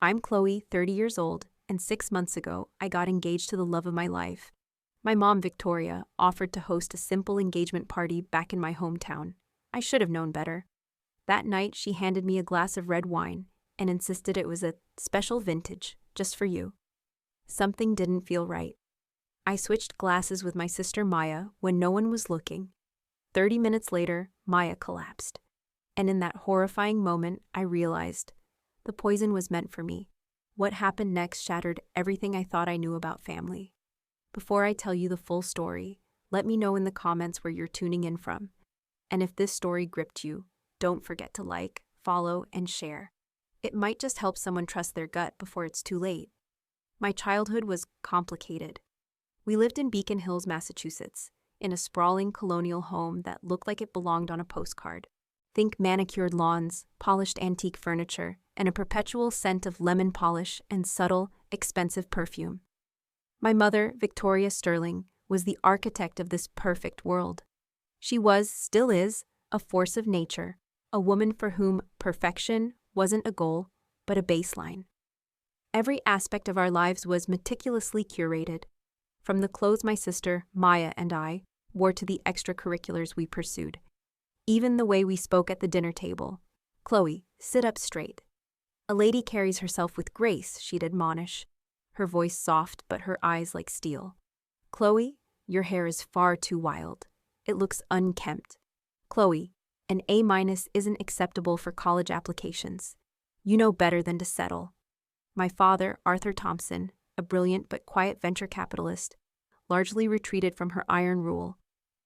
I'm Chloe, 30 years old, and 6 months ago, I got engaged to the love of my life. My mom, Victoria, offered to host a simple engagement party back in my hometown. I should have known better. That night, she handed me a glass of red wine and insisted it was a special vintage, just for you. Something didn't feel right. I switched glasses with my sister Maya when no one was looking. 30 minutes later, Maya collapsed. And in that horrifying moment, I realized the poison was meant for me. What happened next shattered everything I thought I knew about family. Before I tell you the full story, let me know in the comments where you're tuning in from. And if this story gripped you, don't forget to like, follow, and share. It might just help someone trust their gut before it's too late. My childhood was complicated. We lived in Beacon Hills, Massachusetts, in a sprawling colonial home that looked like it belonged on a postcard. Think manicured lawns, polished antique furniture, and a perpetual scent of lemon polish and subtle, expensive perfume. My mother, Victoria Sterling, was the architect of this perfect world. She was, still is, a force of nature, a woman for whom perfection wasn't a goal, but a baseline. Every aspect of our lives was meticulously curated, from the clothes my sister, Maya, and I wore to the extracurriculars we pursued. Even the way we spoke at the dinner table. "Chloe, sit up straight." "A lady carries herself with grace," she'd admonish, her voice soft but her eyes like steel. "Chloe, your hair is far too wild. It looks unkempt. Chloe, an A- isn't acceptable for college applications. You know better than to settle." My father, Arthur Thompson, a brilliant but quiet venture capitalist, largely retreated from her iron rule.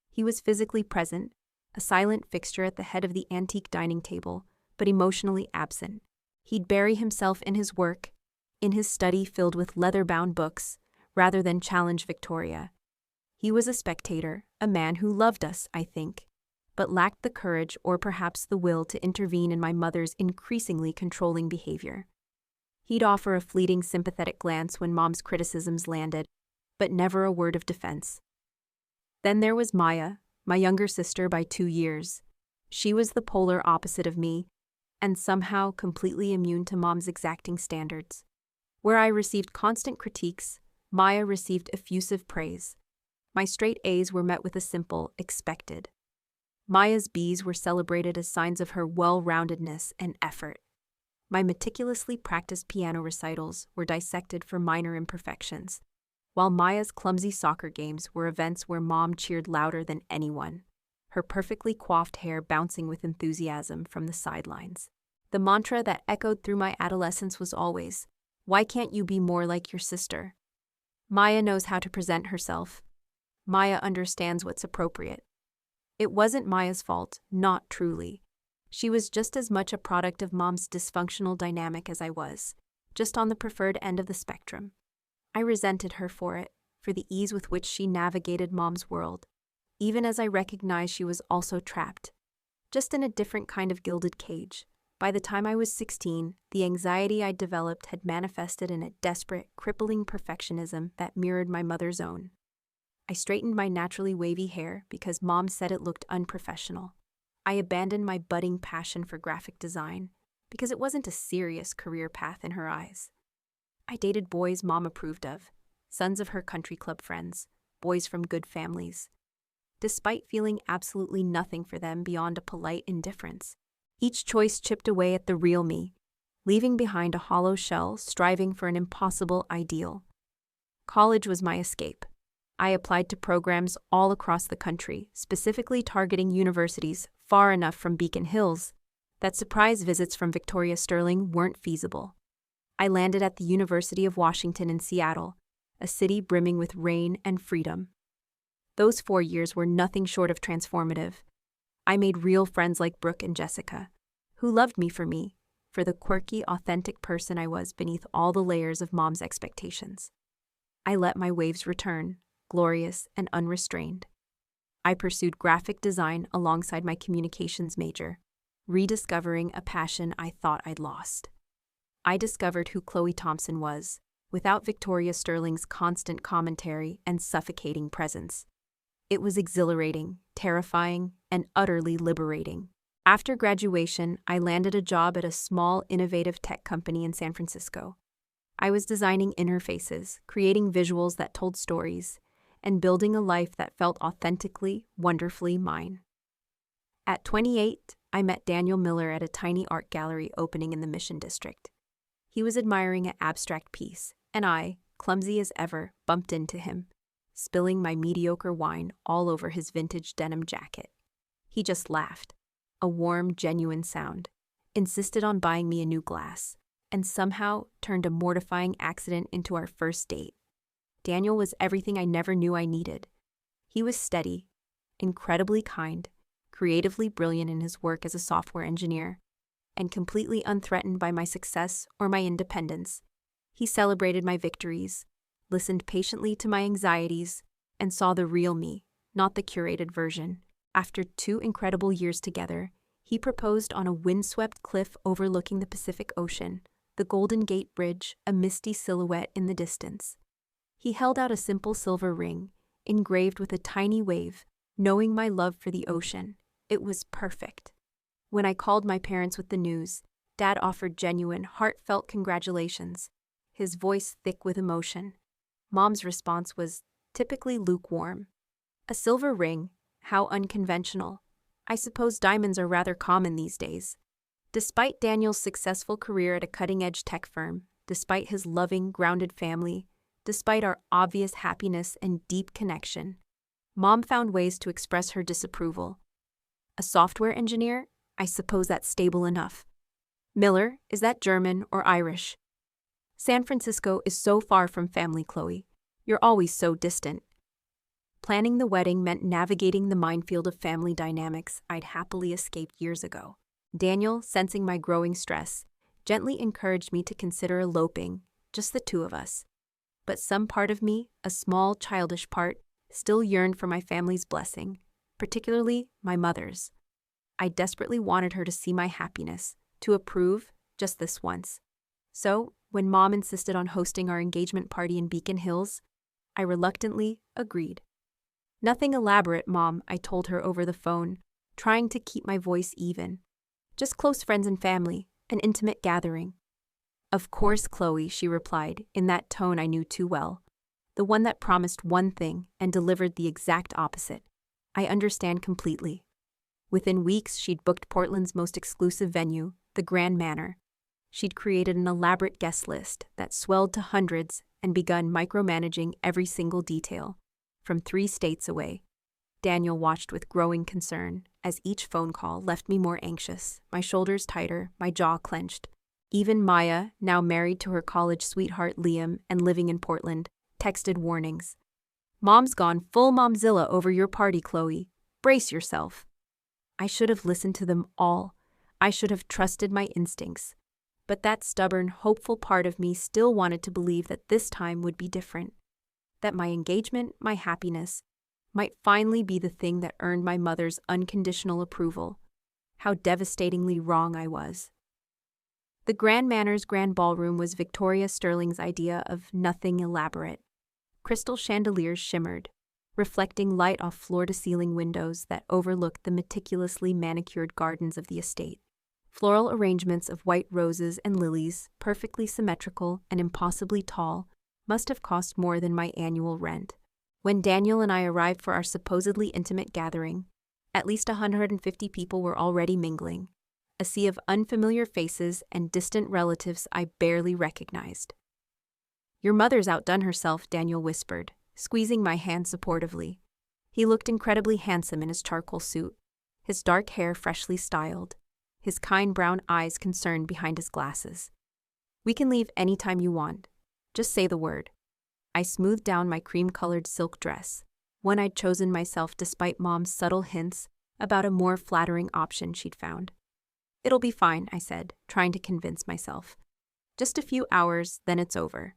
He was physically present, a silent fixture at the head of the antique dining table, but emotionally absent. He'd bury himself in his work, in his study filled with leather-bound books, rather than challenge Victoria. He was a spectator, a man who loved us, I think, but lacked the courage or perhaps the will to intervene in my mother's increasingly controlling behavior. He'd offer a fleeting sympathetic glance when Mom's criticisms landed, but never a word of defense. Then there was Maya, my younger sister by 2 years. She was the polar opposite of me, and somehow completely immune to Mom's exacting standards. Where I received constant critiques, Maya received effusive praise. My straight A's were met with a simple, expected. Maya's B's were celebrated as signs of her well-roundedness and effort. My meticulously practiced piano recitals were dissected for minor imperfections, while Maya's clumsy soccer games were events where Mom cheered louder than anyone, her perfectly coiffed hair bouncing with enthusiasm from the sidelines. The mantra that echoed through my adolescence was always, "Why can't you be more like your sister?" Maya knows how to present herself. Maya understands what's appropriate. It wasn't Maya's fault, not truly. She was just as much a product of Mom's dysfunctional dynamic as I was, just on the preferred end of the spectrum. I resented her for it, for the ease with which she navigated Mom's world, even as I recognized she was also trapped, just in a different kind of gilded cage. By the time I was 16, the anxiety I'd developed had manifested in a desperate, crippling perfectionism that mirrored my mother's own. I straightened my naturally wavy hair because Mom said it looked unprofessional. I abandoned my budding passion for graphic design because it wasn't a serious career path in her eyes. I dated boys Mom approved of, sons of her country club friends, boys from good families. Despite feeling absolutely nothing for them beyond a polite indifference, each choice chipped away at the real me, leaving behind a hollow shell striving for an impossible ideal. College was my escape. I applied to programs all across the country, specifically targeting universities far enough from Beacon Hills that surprise visits from Victoria Sterling weren't feasible. I landed at the University of Washington in Seattle, a city brimming with rain and freedom. Those 4 years were nothing short of transformative. I made real friends like Brooke and Jessica, who loved me, for the quirky, authentic person I was beneath all the layers of Mom's expectations. I let my waves return, glorious and unrestrained. I pursued graphic design alongside my communications major, rediscovering a passion I thought I'd lost. I discovered who Chloe Thompson was, without Victoria Sterling's constant commentary and suffocating presence. It was exhilarating, terrifying, and utterly liberating. After graduation, I landed a job at a small, innovative tech company in San Francisco. I was designing interfaces, creating visuals that told stories, and building a life that felt authentically, wonderfully mine. At 28, I met Daniel Miller at a tiny art gallery opening in the Mission District. He was admiring an abstract piece, and I, clumsy as ever, bumped into him, spilling my mediocre wine all over his vintage denim jacket. He just laughed, a warm, genuine sound, insisted on buying me a new glass, and somehow turned a mortifying accident into our first date. Daniel was everything I never knew I needed. He was steady, incredibly kind, creatively brilliant in his work as a software engineer, and completely unthreatened by my success or my independence. He celebrated my victories, listened patiently to my anxieties, and saw the real me, not the curated version. After 2 incredible years together, he proposed on a windswept cliff overlooking the Pacific Ocean, the Golden Gate Bridge, a misty silhouette in the distance. He held out a simple silver ring, engraved with a tiny wave, knowing my love for the ocean. It was perfect. When I called my parents with the news, Dad offered genuine, heartfelt congratulations, his voice thick with emotion. Mom's response was typically lukewarm. A silver ring? How unconventional. I suppose diamonds are rather common these days. Despite Daniel's successful career at a cutting-edge tech firm, despite his loving, grounded family, despite our obvious happiness and deep connection, Mom found ways to express her disapproval. A software engineer? I suppose that's stable enough. Miller? Is that German or Irish? San Francisco is so far from family, Chloe. You're always so distant. Planning the wedding meant navigating the minefield of family dynamics I'd happily escaped years ago. Daniel, sensing my growing stress, gently encouraged me to consider eloping, just the 2 of us. But some part of me, a small, childish part, still yearned for my family's blessing, particularly my mother's. I desperately wanted her to see my happiness, to approve, just this once. So, when Mom insisted on hosting our engagement party in Beacon Hills, I reluctantly agreed. Nothing elaborate, Mom, I told her over the phone, trying to keep my voice even. Just close friends and family, an intimate gathering. Of course, Chloe, she replied, in that tone I knew too well. The one that promised one thing and delivered the exact opposite. I understand completely. Within weeks, she'd booked Portland's most exclusive venue, the Grand Manor. She'd created an elaborate guest list that swelled to hundreds and begun micromanaging every single detail. From 3 states away. Daniel watched with growing concern as each phone call left me more anxious, my shoulders tighter, my jaw clenched. Even Maya, now married to her college sweetheart Liam and living in Portland, texted warnings. Mom's gone full momzilla over your party, Chloe. Brace yourself. I should have listened to them all. I should have trusted my instincts. But that stubborn, hopeful part of me still wanted to believe that this time would be different. That my engagement, my happiness, might finally be the thing that earned my mother's unconditional approval. How devastatingly wrong I was. The Grand Manor's grand ballroom was Victoria Sterling's idea of nothing elaborate. Crystal chandeliers shimmered, reflecting light off floor-to-ceiling windows that overlooked the meticulously manicured gardens of the estate. Floral arrangements of white roses and lilies, perfectly symmetrical and impossibly tall, must have cost more than my annual rent. When Daniel and I arrived for our supposedly intimate gathering, at least 150 people were already mingling, a sea of unfamiliar faces and distant relatives I barely recognized. Your mother's outdone herself, Daniel whispered, squeezing my hand supportively. He looked incredibly handsome in his charcoal suit, his dark hair freshly styled, his kind brown eyes concerned behind his glasses. We can leave any time you want. Just say the word. I smoothed down my cream-colored silk dress, one I'd chosen myself despite Mom's subtle hints about a more flattering option she'd found. It'll be fine, I said, trying to convince myself. Just a few hours, then it's over.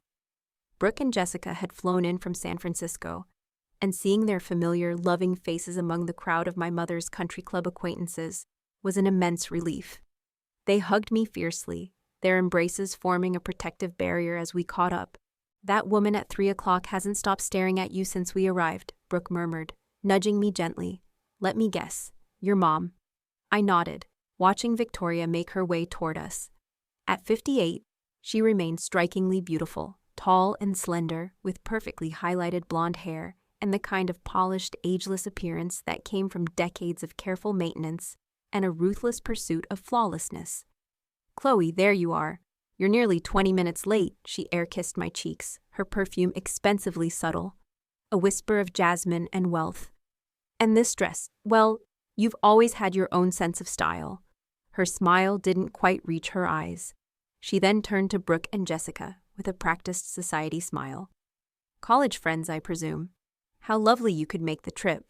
Brooke and Jessica had flown in from San Francisco, and seeing their familiar, loving faces among the crowd of my mother's country club acquaintances was an immense relief. They hugged me fiercely, their embraces forming a protective barrier as we caught up. That woman at 3 o'clock hasn't stopped staring at you since we arrived, Brooke murmured, nudging me gently. Let me guess. Your mom. I nodded, watching Victoria make her way toward us. At 58, she remained strikingly beautiful, tall and slender, with perfectly highlighted blonde hair and the kind of polished, ageless appearance that came from decades of careful maintenance and a ruthless pursuit of flawlessness. "Chloe, there you are. You're nearly 20 minutes late," she air-kissed my cheeks, her perfume expensively subtle, a whisper of jasmine and wealth. "And this dress, well, you've always had your own sense of style." Her smile didn't quite reach her eyes. She then turned to Brooke and Jessica with a practiced society smile. "College friends, I presume. How lovely you could make the trip."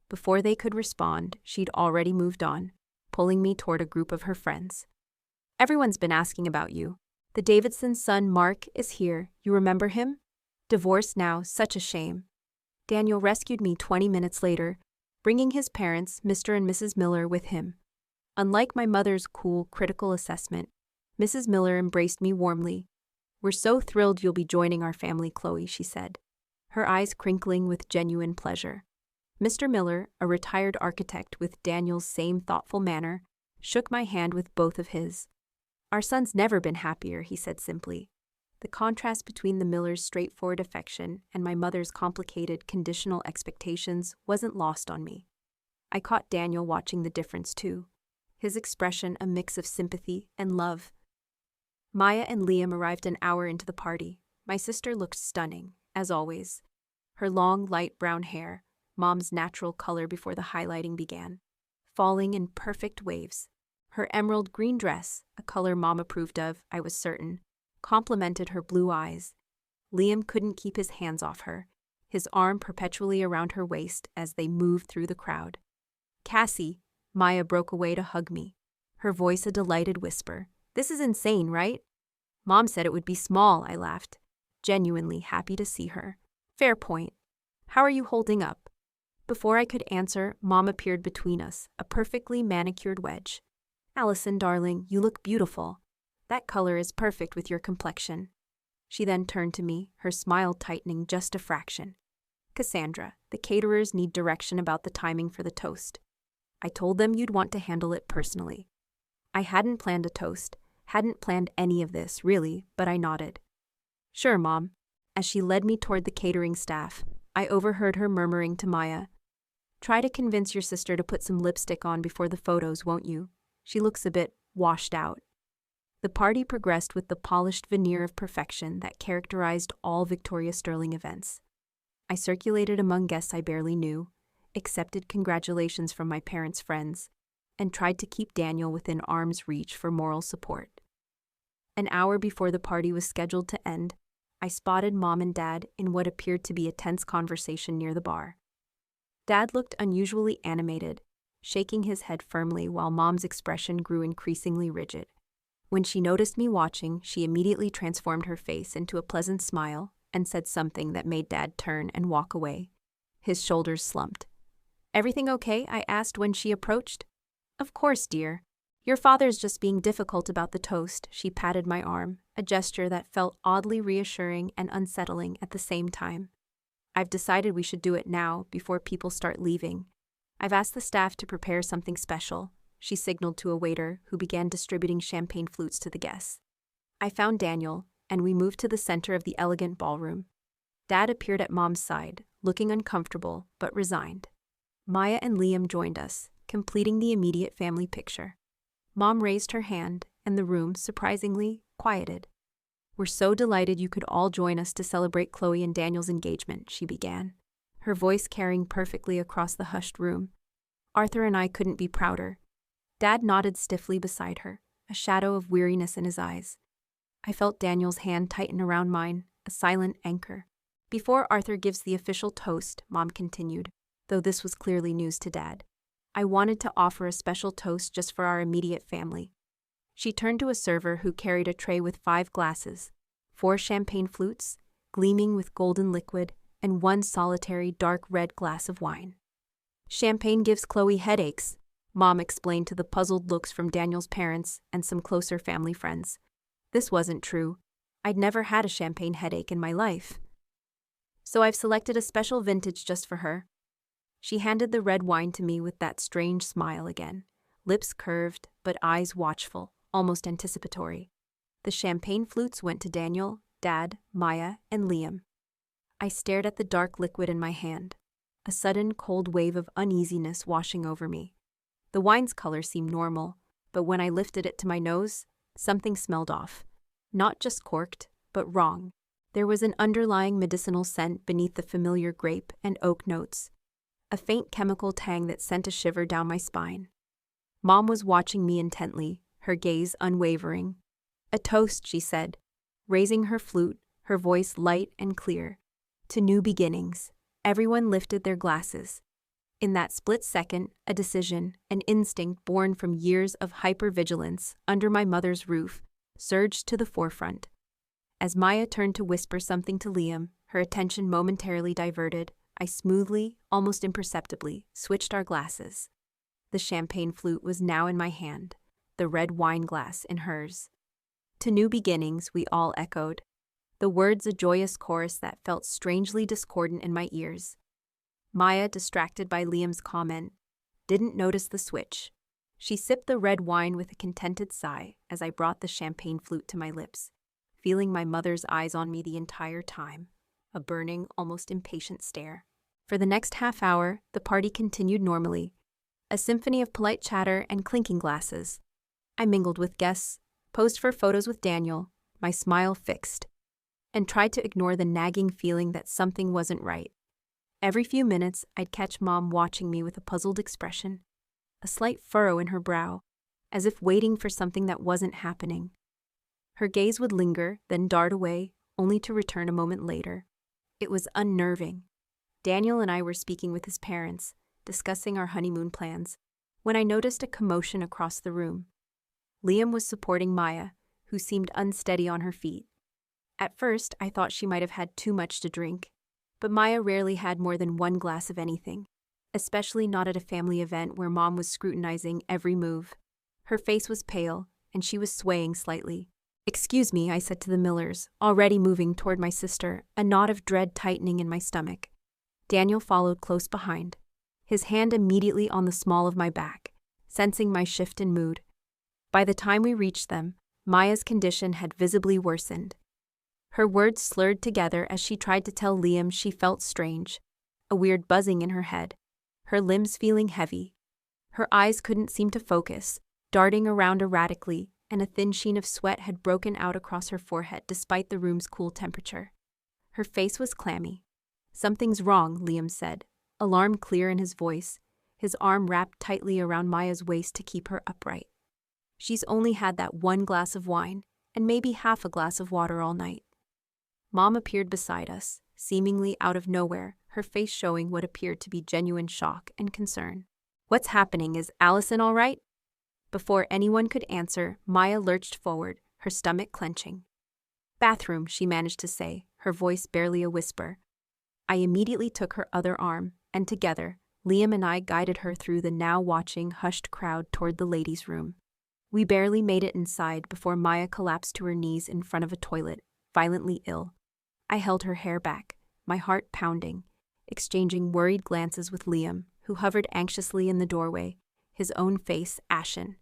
Before they could respond, she'd already moved on, pulling me toward a group of her friends. "Everyone's been asking about you. The Davidson's son, Mark, is here. You remember him? Divorced now, such a shame. Daniel rescued me 20 minutes later, bringing his parents, Mr. and Mrs. Miller, with him. Unlike my mother's cool, critical assessment, Mrs. Miller embraced me warmly. We're so thrilled you'll be joining our family, Chloe," she said, her eyes crinkling with genuine pleasure. Mr. Miller, a retired architect with Daniel's same thoughtful manner, shook my hand with both of his. "Our son's never been happier," he said simply. The contrast between the Millers' straightforward affection and my mother's complicated, conditional expectations wasn't lost on me. I caught Daniel watching the difference too, his expression a mix of sympathy and love. Maya and Liam arrived an hour into the party. My sister looked stunning, as always. Her long, light brown hair, Mom's natural color before the highlighting began, falling in perfect waves. Her emerald green dress, a color Mom approved of, I was certain, complemented her blue eyes. Liam couldn't keep his hands off her, his arm perpetually around her waist as they moved through the crowd. "Cassie," Maya broke away to hug me, her voice a delighted whisper. "This is insane, right?" "Mom said it would be small," I laughed, genuinely happy to see her. "Fair point. How are you holding up?" Before I could answer, Mom appeared between us, a perfectly manicured wedge. "Allison, darling, you look beautiful. That color is perfect with your complexion." She then turned to me, her smile tightening just a fraction. "Cassandra, the caterers need direction about the timing for the toast. I told them you'd want to handle it personally." I hadn't planned a toast, hadn't planned any of this, really, but I nodded. "Sure, Mom." As she led me toward the catering staff, I overheard her murmuring to Maya, "Try to convince your sister to put some lipstick on before the photos, won't you? She looks a bit washed out." The party progressed with the polished veneer of perfection that characterized all Victoria Sterling events. I circulated among guests I barely knew, accepted congratulations from my parents' friends, and tried to keep Daniel within arm's reach for moral support. An hour before the party was scheduled to end, I spotted Mom and Dad in what appeared to be a tense conversation near the bar. Dad looked unusually animated, shaking his head firmly while Mom's expression grew increasingly rigid. When she noticed me watching, she immediately transformed her face into a pleasant smile and said something that made Dad turn and walk away. His shoulders slumped. "Everything okay?" I asked when she approached. "Of course, dear. Your father's just being difficult about the toast." She patted my arm, a gesture that felt oddly reassuring and unsettling at the same time. "I've decided we should do it now, before people start leaving. I've asked the staff to prepare something special." She signaled to a waiter, who began distributing champagne flutes to the guests. I found Daniel, and we moved to the center of the elegant ballroom. Dad appeared at Mom's side, looking uncomfortable but resigned. Maya and Liam joined us, completing the immediate family picture. Mom raised her hand, and the room, surprisingly, quieted. "We're so delighted you could all join us to celebrate Chloe and Daniel's engagement," she began, her voice carrying perfectly across the hushed room. "Arthur and I couldn't be prouder." Dad nodded stiffly beside her, a shadow of weariness in his eyes. I felt Daniel's hand tighten around mine, a silent anchor. "Before Arthur gives the official toast," Mom continued, though this was clearly news to Dad, "I wanted to offer a special toast just for our immediate family." She turned to a server who carried a tray with 5 glasses, 4 champagne flutes, gleaming with golden liquid, and 1 solitary dark red glass of wine. "Champagne gives Chloe headaches," Mom explained to the puzzled looks from Daniel's parents and some closer family friends. This wasn't true. I'd never had a champagne headache in my life. "So I've selected a special vintage just for her." She handed the red wine to me with that strange smile again, lips curved but eyes watchful, almost anticipatory. The champagne flutes went to Daniel, Dad, Maya, and Liam. I stared at the dark liquid in my hand, a sudden cold wave of uneasiness washing over me. The wine's color seemed normal, but when I lifted it to my nose, something smelled off. Not just corked, but wrong. There was an underlying medicinal scent beneath the familiar grape and oak notes, a faint chemical tang that sent a shiver down my spine. Mom was watching me intently, her gaze unwavering. "A toast," she said, raising her flute, her voice light and clear. "To new beginnings." Everyone lifted their glasses. In that split second, a decision, an instinct born from years of hypervigilance under my mother's roof, surged to the forefront. As Maya turned to whisper something to Liam, her attention momentarily diverted, I smoothly, almost imperceptibly, switched our glasses. The champagne flute was now in my hand, the red wine glass in hers. "To new beginnings," we all echoed, the words a joyous chorus that felt strangely discordant in my ears. Maya, distracted by Liam's comment, didn't notice the switch. She sipped the red wine with a contented sigh as I brought the champagne flute to my lips, feeling my mother's eyes on me the entire time, a burning, almost impatient stare. For the next half hour, the party continued normally, a symphony of polite chatter and clinking glasses. I mingled with guests, posed for photos with Daniel, my smile fixed, and tried to ignore the nagging feeling that something wasn't right. Every few minutes, I'd catch Mom watching me with a puzzled expression, a slight furrow in her brow, as if waiting for something that wasn't happening. Her gaze would linger, then dart away, only to return a moment later. It was unnerving. Daniel and I were speaking with his parents, discussing our honeymoon plans, when I noticed a commotion across the room. Liam was supporting Maya, who seemed unsteady on her feet. At first, I thought she might have had too much to drink, but Maya rarely had more than one glass of anything, especially not at a family event where Mom was scrutinizing every move. Her face was pale, and she was swaying slightly. "Excuse me," I said to the Millers, already moving toward my sister, a knot of dread tightening in my stomach. Daniel followed close behind, his hand immediately on the small of my back, sensing my shift in mood. By the time we reached them, Maya's condition had visibly worsened. Her words slurred together as she tried to tell Liam she felt strange, a weird buzzing in her head, her limbs feeling heavy. Her eyes couldn't seem to focus, darting around erratically, and a thin sheen of sweat had broken out across her forehead despite the room's cool temperature. Her face was clammy. "Something's wrong," Liam said, alarm clear in his voice, his arm wrapped tightly around Maya's waist to keep her upright. "She's only had that one glass of wine, and maybe half a glass of water all night." Mom appeared beside us, seemingly out of nowhere, her face showing what appeared to be genuine shock and concern. "What's happening? Is Allison all right?" Before anyone could answer, Maya lurched forward, her stomach clenching. "Bathroom," she managed to say, her voice barely a whisper. I immediately took her other arm, and together, Liam and I guided her through the now watching, hushed crowd toward the ladies' room. We barely made it inside before Maya collapsed to her knees in front of a toilet, violently ill. I held her hair back, my heart pounding, exchanging worried glances with Liam, who hovered anxiously in the doorway, his own face ashen.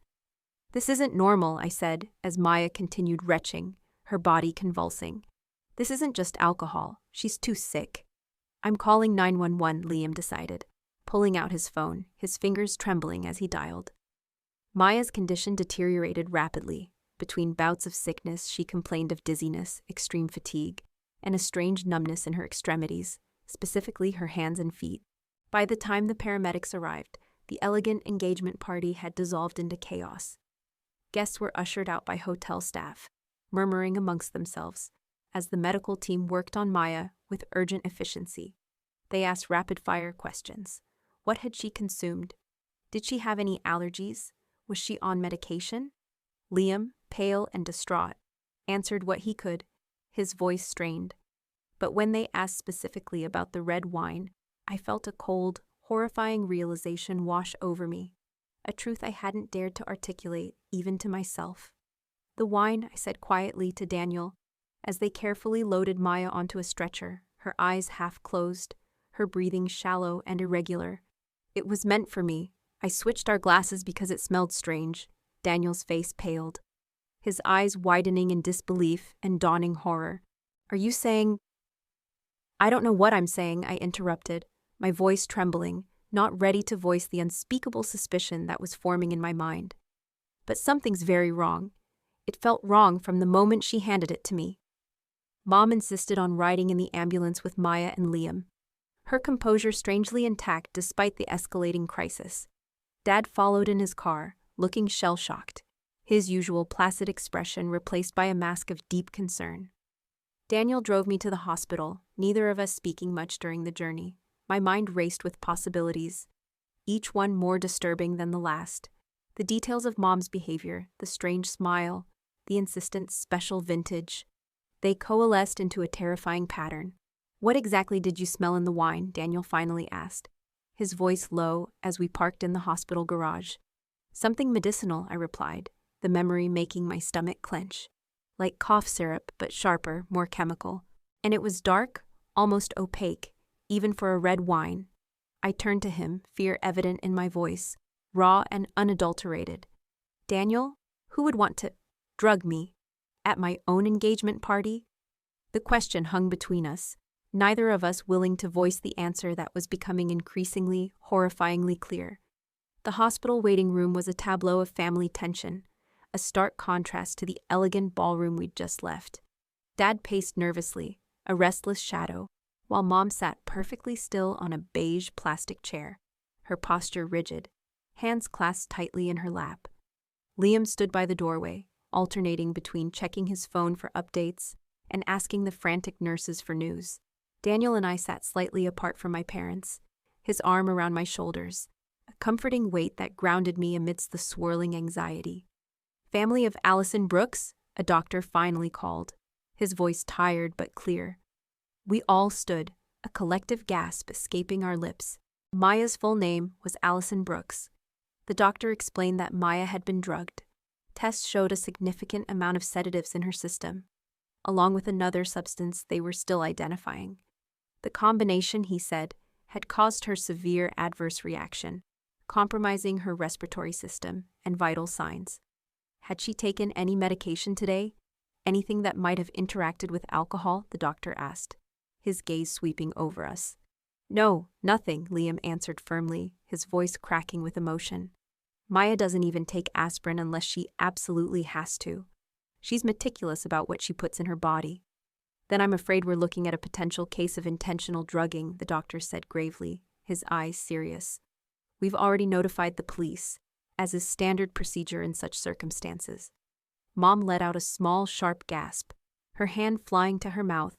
"This isn't normal," I said, as Maya continued retching, her body convulsing. "This isn't just alcohol. She's too sick." "I'm calling 911, Liam decided, pulling out his phone, his fingers trembling as he dialed. Maya's condition deteriorated rapidly. Between bouts of sickness, she complained of dizziness, extreme fatigue, and a strange numbness in her extremities, specifically her hands and feet. By the time the paramedics arrived, the elegant engagement party had dissolved into chaos. Guests were ushered out by hotel staff, murmuring amongst themselves, as the medical team worked on Maya with urgent efficiency. They asked rapid-fire questions. What had she consumed? Did she have any allergies? Was she on medication? Liam, pale and distraught, answered what he could, his voice strained. But when they asked specifically about the red wine, I felt a cold, horrifying realization wash over me, a truth I hadn't dared to articulate, even to myself. "The wine," I said quietly to Daniel, as they carefully loaded Maya onto a stretcher, her eyes half closed, her breathing shallow and irregular. "It was meant for me. I switched our glasses because it smelled strange. Daniel's face paled, his eyes widening in disbelief and dawning horror. Are you saying— I don't know what I'm saying, I interrupted, my voice trembling, not ready to voice the unspeakable suspicion that was forming in my mind. But something's very wrong. It felt wrong from the moment she handed it to me. Mom insisted on riding in the ambulance with Maya and Liam, her composure strangely intact despite the escalating crisis. Dad followed in his car, looking shell-shocked, his usual placid expression replaced by a mask of deep concern. Daniel drove me to the hospital, neither of us speaking much during the journey. My mind raced with possibilities, each one more disturbing than the last. The details of Mom's behavior, the strange smile, the insistent special vintage, they coalesced into a terrifying pattern. What exactly did you smell in the wine? Daniel finally asked, his voice low as we parked in the hospital garage. Something medicinal, I replied, the memory making my stomach clench. Like cough syrup, but sharper, more chemical. And it was dark, almost opaque, even for a red wine. I turned to him, fear evident in my voice, raw and unadulterated. Daniel, who would want to drug me? At my own engagement party? The question hung between us, neither of us willing to voice the answer that was becoming increasingly, horrifyingly clear. The hospital waiting room was a tableau of family tension, a stark contrast to the elegant ballroom we'd just left. Dad paced nervously, a restless shadow, while Mom sat perfectly still on a beige plastic chair, her posture rigid, hands clasped tightly in her lap. Liam stood by the doorway, alternating between checking his phone for updates and asking the frantic nurses for news. Daniel and I sat slightly apart from my parents, his arm around my shoulders, a comforting weight that grounded me amidst the swirling anxiety. Family of Allison Brooks, a doctor finally called, his voice tired but clear. We all stood, a collective gasp escaping our lips. Maya's full name was Allison Brooks. The doctor explained that Maya had been drugged. Tests showed a significant amount of sedatives in her system, along with another substance they were still identifying. The combination, he said, had caused her severe adverse reaction, compromising her respiratory system and vital signs. Had she taken any medication today? Anything that might have interacted with alcohol? The doctor asked, his gaze sweeping over us. No, nothing, Liam answered firmly, his voice cracking with emotion. Maya doesn't even take aspirin unless she absolutely has to. She's meticulous about what she puts in her body. Then I'm afraid we're looking at a potential case of intentional drugging, the doctor said gravely, his eyes serious. We've already notified the police, as is standard procedure in such circumstances. Mom let out a small, sharp gasp, her hand flying to her mouth,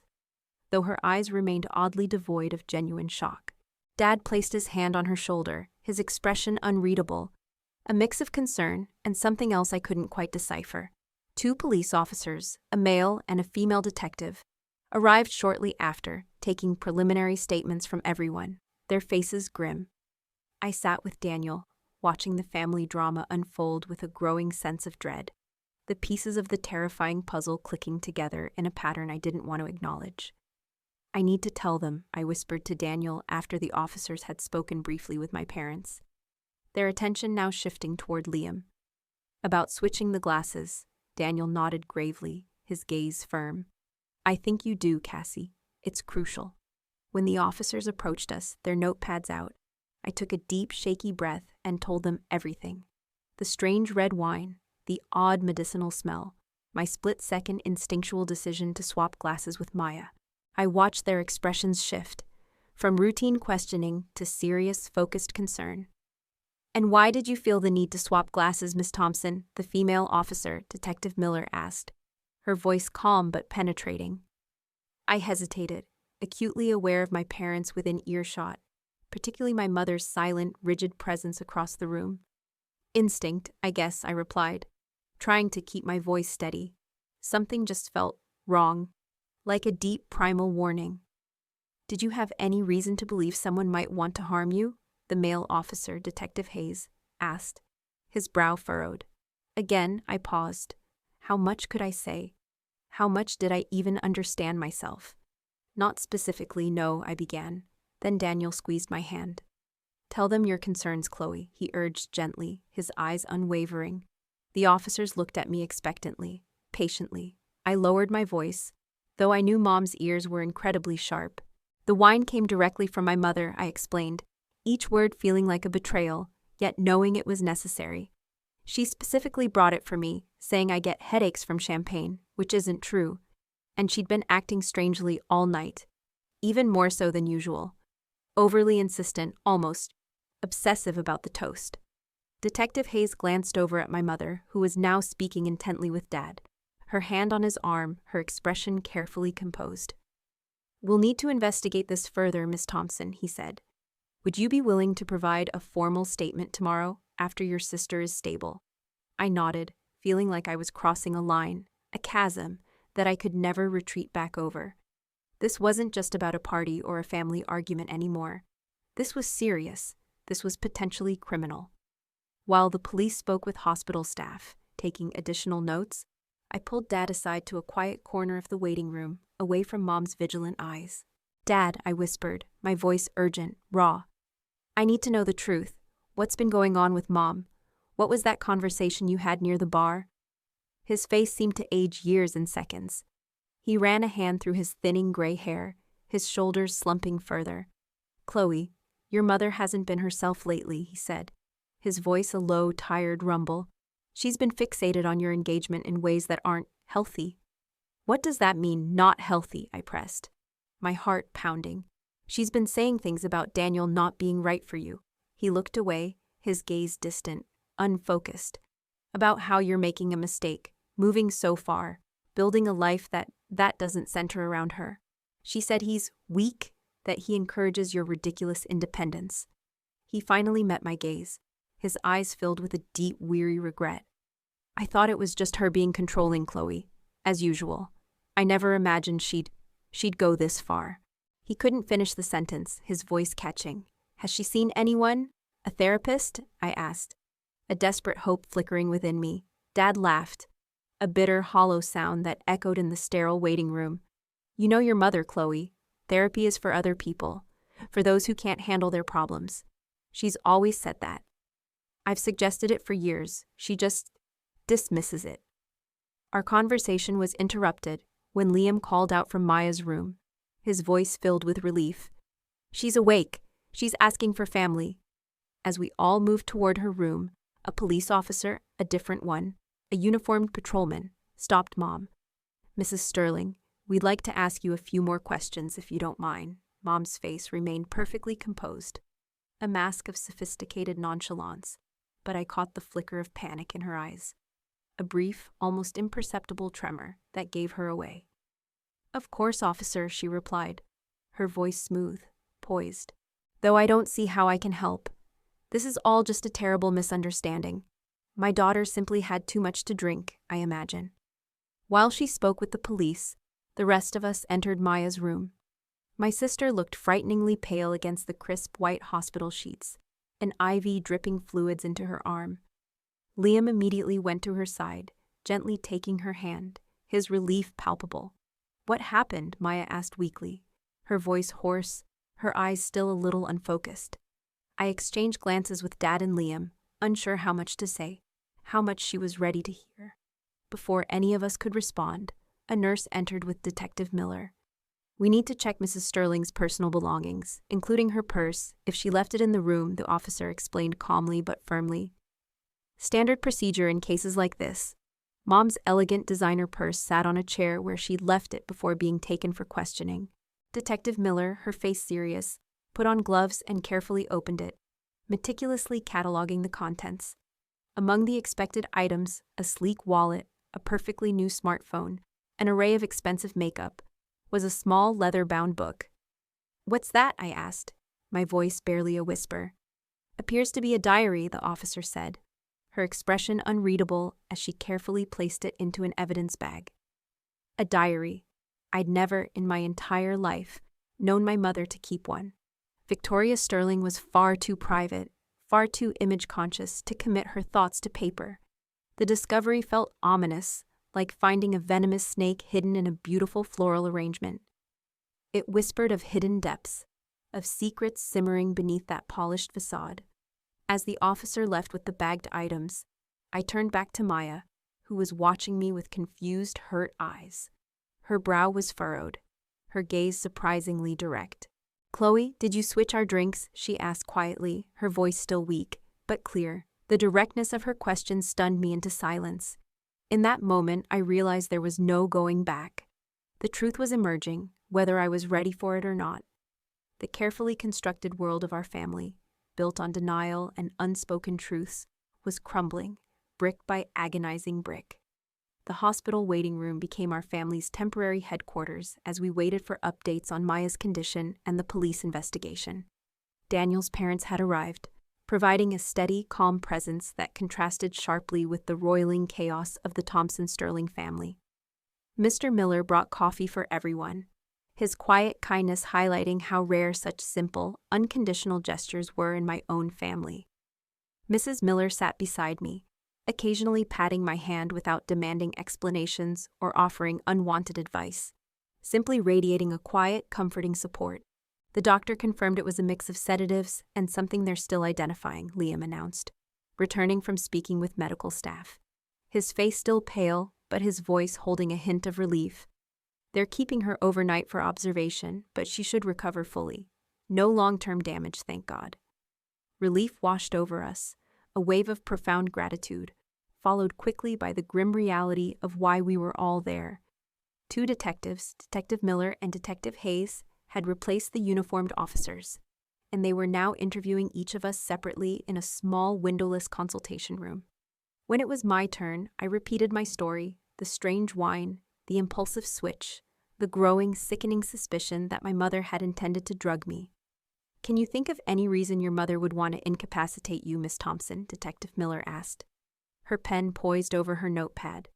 though her eyes remained oddly devoid of genuine shock. Dad placed his hand on her shoulder, his expression unreadable, a mix of concern and something else I couldn't quite decipher. 2 police officers, a male and a female detective, arrived shortly after, taking preliminary statements from everyone, their faces grim. I sat with Daniel, watching the family drama unfold with a growing sense of dread, the pieces of the terrifying puzzle clicking together in a pattern I didn't want to acknowledge. I need to tell them, I whispered to Daniel after the officers had spoken briefly with my parents, their attention now shifting toward Liam. About switching the glasses, Daniel nodded gravely, his gaze firm. I think you do, Cassie. It's crucial. When the officers approached us, their notepads out, I took a deep, shaky breath and told them everything. The strange red wine, the odd medicinal smell, my split-second instinctual decision to swap glasses with Maya. I watched their expressions shift, from routine questioning to serious, focused concern. And why did you feel the need to swap glasses, Miss Thompson? The female officer, Detective Miller, asked, her voice calm but penetrating. I hesitated, acutely aware of my parents within earshot, particularly my mother's silent, rigid presence across the room. Instinct, I guess, I replied, trying to keep my voice steady. Something just felt wrong, like a deep primal warning. Did you have any reason to believe someone might want to harm you? The male officer, Detective Hayes, asked, his brow furrowed. Again, I paused. How much could I say? How much did I even understand myself? Not specifically, no, I began. Then Daniel squeezed my hand. Tell them your concerns, Chloe, he urged gently, his eyes unwavering. The officers looked at me expectantly, patiently. I lowered my voice, though I knew Mom's ears were incredibly sharp. The wine came directly from my mother, I explained, each word feeling like a betrayal, yet knowing it was necessary. She specifically brought it for me, saying I get headaches from champagne, which isn't true, and she'd been acting strangely all night, even more so than usual. Overly insistent, almost obsessive about the toast. Detective Hayes glanced over at my mother, who was now speaking intently with Dad, her hand on his arm, her expression carefully composed. "We'll need to investigate this further, Miss Thompson," he said. "Would you be willing to provide a formal statement tomorrow, after your sister is stable?" I nodded, feeling like I was crossing a line, a chasm, that I could never retreat back over. This wasn't just about a party or a family argument anymore. This was serious. This was potentially criminal. While the police spoke with hospital staff, taking additional notes, I pulled Dad aside to a quiet corner of the waiting room, away from Mom's vigilant eyes. "Dad," I whispered, my voice urgent, raw. "I need to know the truth. What's been going on with Mom? What was that conversation you had near the bar?" His face seemed to age years in seconds. He ran a hand through his thinning gray hair, his shoulders slumping further. "Chloe, your mother hasn't been herself lately," he said, his voice a low, tired rumble. "She's been fixated on your engagement in ways that aren't healthy." "What does that mean, not healthy?" I pressed, my heart pounding. "She's been saying things about Daniel not being right for you." He looked away, his gaze distant, unfocused. "About how you're making a mistake, moving so far, building a life that doesn't center around her. She said he's weak, that he encourages your ridiculous independence." He finally met my gaze, his eyes filled with a deep, weary regret. "I thought it was just her being controlling, Chloe, as usual. I never imagined she'd go this far." He couldn't finish the sentence, his voice catching. "Has she seen anyone? A therapist?" I asked, a desperate hope flickering within me. Dad laughed, a bitter, hollow sound that echoed in the sterile waiting room. "You know your mother, Chloe. Therapy is for other people, for those who can't handle their problems. She's always said that. I've suggested it for years. She just dismisses it." Our conversation was interrupted when Liam called out from Maya's room, his voice filled with relief. "She's awake. She's asking for family." As we all moved toward her room, a police officer, a different one, a uniformed patrolman, stopped Mom. "Mrs. Sterling, we'd like to ask you a few more questions if you don't mind." Mom's face remained perfectly composed, a mask of sophisticated nonchalance, but I caught the flicker of panic in her eyes, a brief, almost imperceptible tremor that gave her away. "Of course, officer," she replied, her voice smooth, poised. "Though I don't see how I can help. This is all just a terrible misunderstanding. My daughter simply had too much to drink, I imagine." While she spoke with the police, the rest of us entered Maya's room. My sister looked frighteningly pale against the crisp white hospital sheets, an IV dripping fluids into her arm. Liam immediately went to her side, gently taking her hand, his relief palpable. "What happened?" Maya asked weakly, her voice hoarse, her eyes still a little unfocused. I exchanged glances with Dad and Liam, unsure how much to say, how much she was ready to hear. Before any of us could respond, a nurse entered with Detective Miller. "We need to check Mrs. Sterling's personal belongings, including her purse. If she left it in the room," the officer explained calmly but firmly. "Standard procedure in cases like this." Mom's elegant designer purse sat on a chair where she'd left it before being taken for questioning. Detective Miller, her face serious, put on gloves and carefully opened it, meticulously cataloging the contents. Among the expected items, a sleek wallet, a perfectly new smartphone, an array of expensive makeup, was a small leather-bound book. "What's that?" I asked, my voice barely a whisper. "Appears to be a diary," the officer said, her expression unreadable as she carefully placed it into an evidence bag. A diary. I'd never, in my entire life, known my mother to keep one. Victoria Sterling was far too private, far too image-conscious to commit her thoughts to paper. The discovery felt ominous, like finding a venomous snake hidden in a beautiful floral arrangement. It whispered of hidden depths, of secrets simmering beneath that polished facade. As the officer left with the bagged items, I turned back to Maya, who was watching me with confused, hurt eyes. Her brow was furrowed, her gaze surprisingly direct. "Chloe, did you switch our drinks?" she asked quietly, her voice still weak, but clear. The directness of her question stunned me into silence. In that moment, I realized there was no going back. The truth was emerging, whether I was ready for it or not. The carefully constructed world of our family, built on denial and unspoken truths, was crumbling, brick by agonizing brick. The hospital waiting room became our family's temporary headquarters as we waited for updates on Maya's condition and the police investigation. Daniel's parents had arrived, providing a steady, calm presence that contrasted sharply with the roiling chaos of the Thompson-Sterling family. Mr. Miller brought coffee for everyone, his quiet kindness highlighting how rare such simple, unconditional gestures were in my own family. Mrs. Miller sat beside me, occasionally patting my hand without demanding explanations or offering unwanted advice, simply radiating a quiet, comforting support. The doctor confirmed it was a mix of sedatives and something they're still identifying, Liam announced, returning from speaking with medical staff. His face still pale, but his voice holding a hint of relief. They're keeping her overnight for observation, but she should recover fully. No long-term damage, thank God. Relief washed over us, a wave of profound gratitude, followed quickly by the grim reality of why we were all there. Two detectives, Detective Miller and Detective Hayes, had replaced the uniformed officers, and they were now interviewing each of us separately in a small windowless consultation room. When it was my turn, I repeated my story, the strange wine, the impulsive switch, the growing, sickening suspicion that my mother had intended to drug me. "Can you think of any reason your mother would want to incapacitate you, Miss Thompson?" Detective Miller asked, her pen poised over her notepad.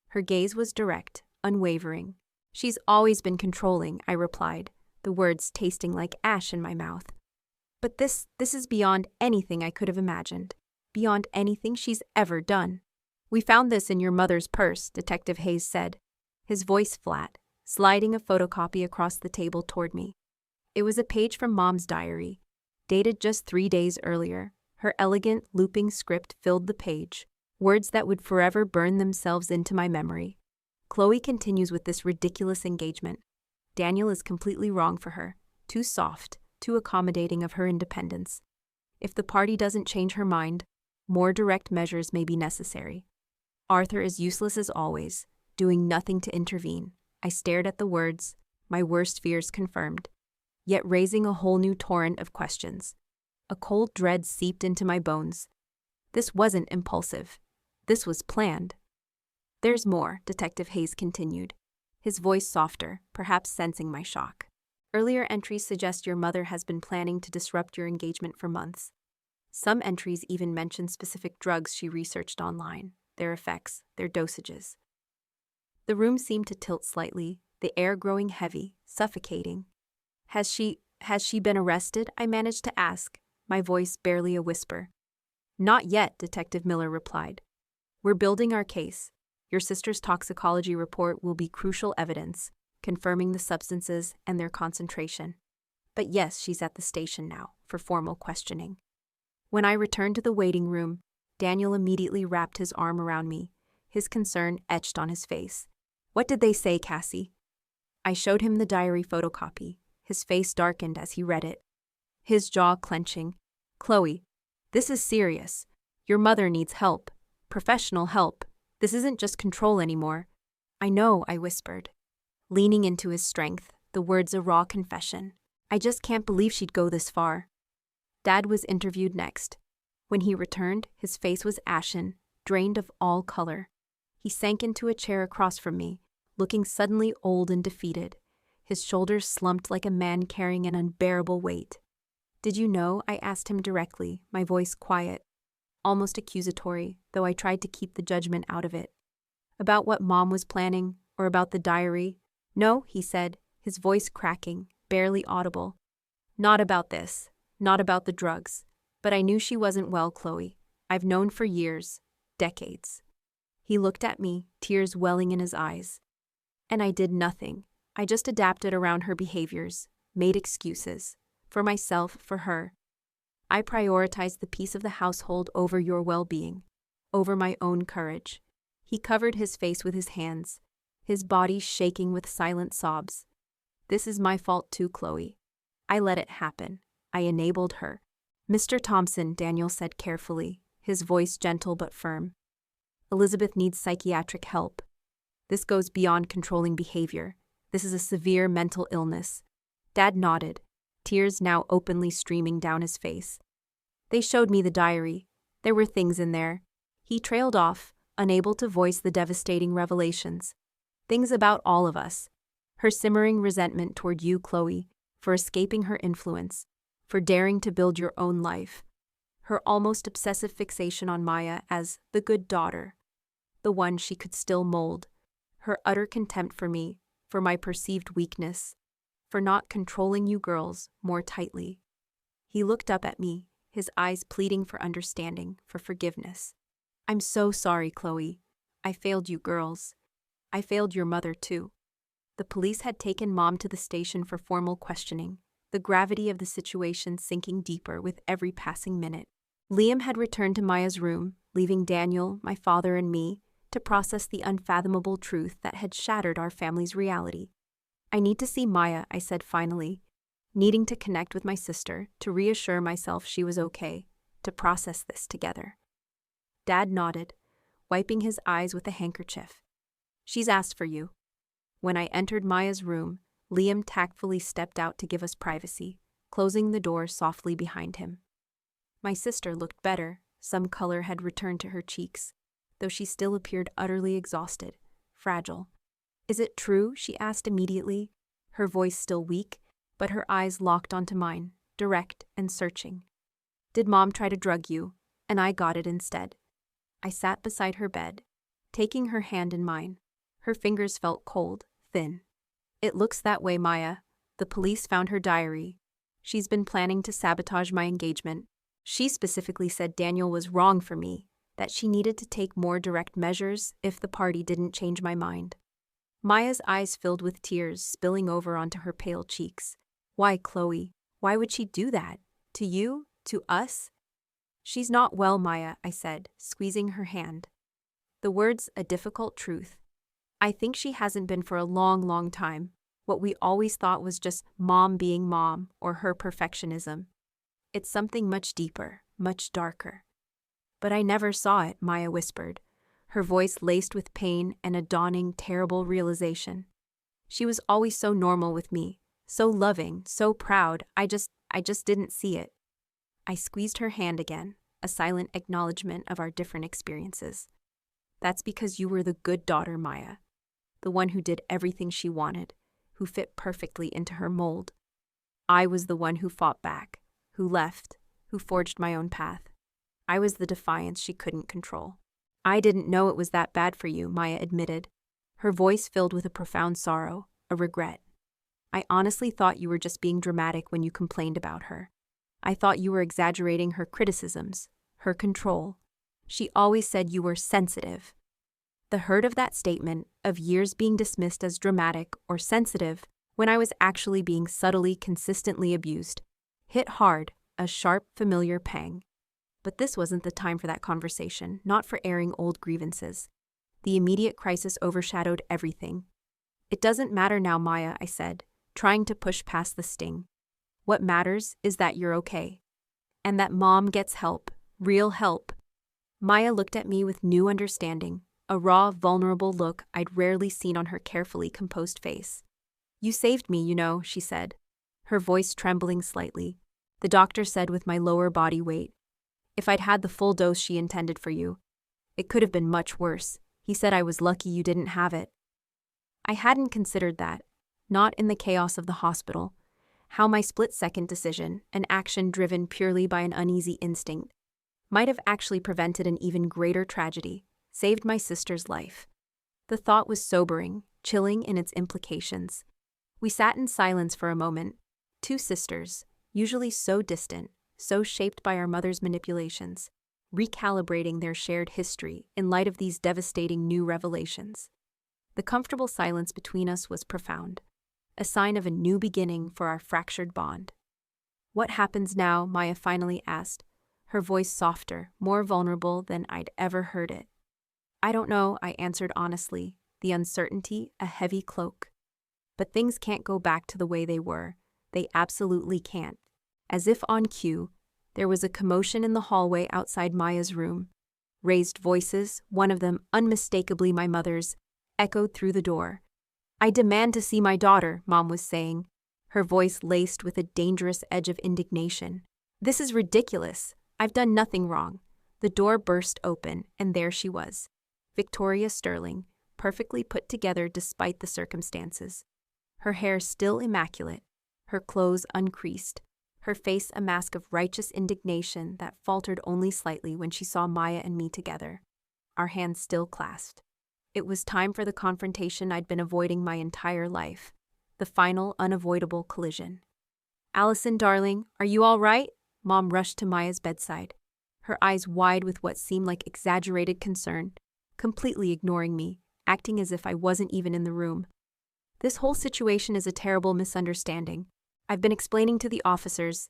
Her gaze was direct, unwavering. "She's always been controlling," I replied, the words tasting like ash in my mouth. "But this is beyond anything I could have imagined, beyond anything she's ever done." "We found this in your mother's purse," Detective Hayes said, his voice flat, sliding a photocopy across the table toward me. It was a page from Mom's diary, dated just 3 days earlier. Her elegant, looping script filled the page, words that would forever burn themselves into my memory. "Chloe continues with this ridiculous engagement. Daniel is completely wrong for her, too soft, too accommodating of her independence. If the party doesn't change her mind, more direct measures may be necessary. Arthur is useless as always, doing nothing to intervene." I stared at the words, my worst fears confirmed, yet raising a whole new torrent of questions. A cold dread seeped into my bones. This wasn't impulsive. This was planned. "There's more," Detective Hayes continued, his voice softer, perhaps sensing my shock. "Earlier entries suggest your mother has been planning to disrupt your engagement for months. Some entries even mention specific drugs she researched online, their effects, their dosages." The room seemed to tilt slightly, the air growing heavy, suffocating. Has she been arrested?" I managed to ask, my voice barely a whisper. "Not yet," Detective Miller replied. "We're building our case. Your sister's toxicology report will be crucial evidence, confirming the substances and their concentration. But yes, she's at the station now, for formal questioning." When I returned to the waiting room, Daniel immediately wrapped his arm around me, his concern etched on his face. "What did they say, Cassie?" I showed him the diary photocopy. His face darkened as he read it, his jaw clenching. "Chloe, this is serious. Your mother needs help. Professional help. This isn't just control anymore." "I know," I whispered, leaning into his strength, the words a raw confession. "I just can't believe she'd go this far." Dad was interviewed next. When he returned, his face was ashen, drained of all color. He sank into a chair across from me, looking suddenly old and defeated. His shoulders slumped like a man carrying an unbearable weight. "Did you know?" I asked him directly, my voice quiet, almost accusatory, though I tried to keep the judgment out of it. "About what Mom was planning, or about the diary?" "No," he said, his voice cracking, barely audible. "Not about this, not about the drugs. But I knew she wasn't well, Chloe. I've known for years, decades." He looked at me, tears welling in his eyes. "And I did nothing. I just adapted around her behaviors, made excuses. For myself, for her. I prioritized the peace of the household over your well-being, over my own courage. He covered his face with his hands, his body shaking with silent sobs. This is my fault too, Chloe. I let it happen. I enabled her. Mr. Thompson, Daniel said carefully, his voice gentle but firm. Elizabeth needs psychiatric help. This goes beyond controlling behavior. This is a severe mental illness. Dad nodded, tears now openly streaming down his face. They showed me the diary. There were things in there. He trailed off, unable to voice the devastating revelations. Things about all of us. Her simmering resentment toward you, Chloe, for escaping her influence, for daring to build your own life. Her almost obsessive fixation on Maya as the good daughter, the one she could still mold. Her utter contempt for me, for my perceived weakness, for not controlling you girls more tightly. He looked up at me, his eyes pleading for understanding, for forgiveness. I'm so sorry, Chloe. I failed you girls. I failed your mother too. The police had taken Mom to the station for formal questioning, the gravity of the situation sinking deeper with every passing minute. Liam had returned to Maya's room, leaving Daniel, my father, and me to process the unfathomable truth that had shattered our family's reality. I need to see Maya, I said finally, needing to connect with my sister, to reassure myself she was okay, to process this together. Dad nodded, wiping his eyes with a handkerchief. She's asked for you. When I entered Maya's room, Liam tactfully stepped out to give us privacy, closing the door softly behind him. My sister looked better. Some color had returned to her cheeks, though she still appeared utterly exhausted, fragile. Is it true? She asked immediately, her voice still weak, but her eyes locked onto mine, direct and searching. Did Mom try to drug you, and I got it instead? I sat beside her bed, taking her hand in mine. Her fingers felt cold, thin. It looks that way, Maya. The police found her diary. She's been planning to sabotage my engagement. She specifically said Daniel was wrong for me, that she needed to take more direct measures if the party didn't change my mind. Maya's eyes filled with tears, spilling over onto her pale cheeks. Why, Chloe? Why would she do that? To you? To us? She's not well, Maya, I said, squeezing her hand. The words a difficult truth. I think she hasn't been for a long, long time. What we always thought was just Mom being Mom, or her perfectionism. It's something much deeper, much darker. But I never saw it, Maya whispered, her voice laced with pain and a dawning, terrible realization. She was always so normal with me, so loving, so proud, I just didn't see it. I squeezed her hand again, a silent acknowledgement of our different experiences. That's because you were the good daughter, Maya. The one who did everything she wanted, who fit perfectly into her mold. I was the one who fought back, who left, who forged my own path. I was the defiance she couldn't control. I didn't know it was that bad for you, Maya admitted, her voice filled with a profound sorrow, a regret. I honestly thought you were just being dramatic when you complained about her. I thought you were exaggerating her criticisms, her control. She always said you were sensitive. The hurt of that statement, of years being dismissed as dramatic or sensitive when I was actually being subtly, consistently abused, hit hard, a sharp, familiar pang. But this wasn't the time for that conversation, not for airing old grievances. The immediate crisis overshadowed everything. It doesn't matter now, Maya, I said, trying to push past the sting. What matters is that you're okay. And that Mom gets help, real help. Maya looked at me with new understanding, a raw, vulnerable look I'd rarely seen on her carefully composed face. You saved me, you know, she said, her voice trembling slightly. The doctor said with my lower body weight. If I'd had the full dose she intended for you, it could have been much worse. He said I was lucky you didn't have it. I hadn't considered that, not in the chaos of the hospital, how my split-second decision, an action driven purely by an uneasy instinct, might have actually prevented an even greater tragedy, saved my sister's life. The thought was sobering, chilling in its implications. We sat in silence for a moment, two sisters, usually so distant, so shaped by our mother's manipulations, recalibrating their shared history in light of these devastating new revelations. The comfortable silence between us was profound, a sign of a new beginning for our fractured bond. What happens now? Maya finally asked, her voice softer, more vulnerable than I'd ever heard it. I don't know, I answered honestly, the uncertainty a heavy cloak. But things can't go back to the way they were. They absolutely can't. As if on cue, there was a commotion in the hallway outside Maya's room. Raised voices, one of them unmistakably my mother's, echoed through the door. I demand to see my daughter, Mom was saying, her voice laced with a dangerous edge of indignation. This is ridiculous. I've done nothing wrong. The door burst open, and there she was. Victoria Sterling, perfectly put together despite the circumstances. Her hair still immaculate, her clothes uncreased, her face a mask of righteous indignation that faltered only slightly when she saw Maya and me together, our hands still clasped. It was time for the confrontation I'd been avoiding my entire life, the final, unavoidable collision. Allison, darling, are you all right? Mom rushed to Maya's bedside, her eyes wide with what seemed like exaggerated concern, completely ignoring me, acting as if I wasn't even in the room. This whole situation is a terrible misunderstanding. I've been explaining to the officers.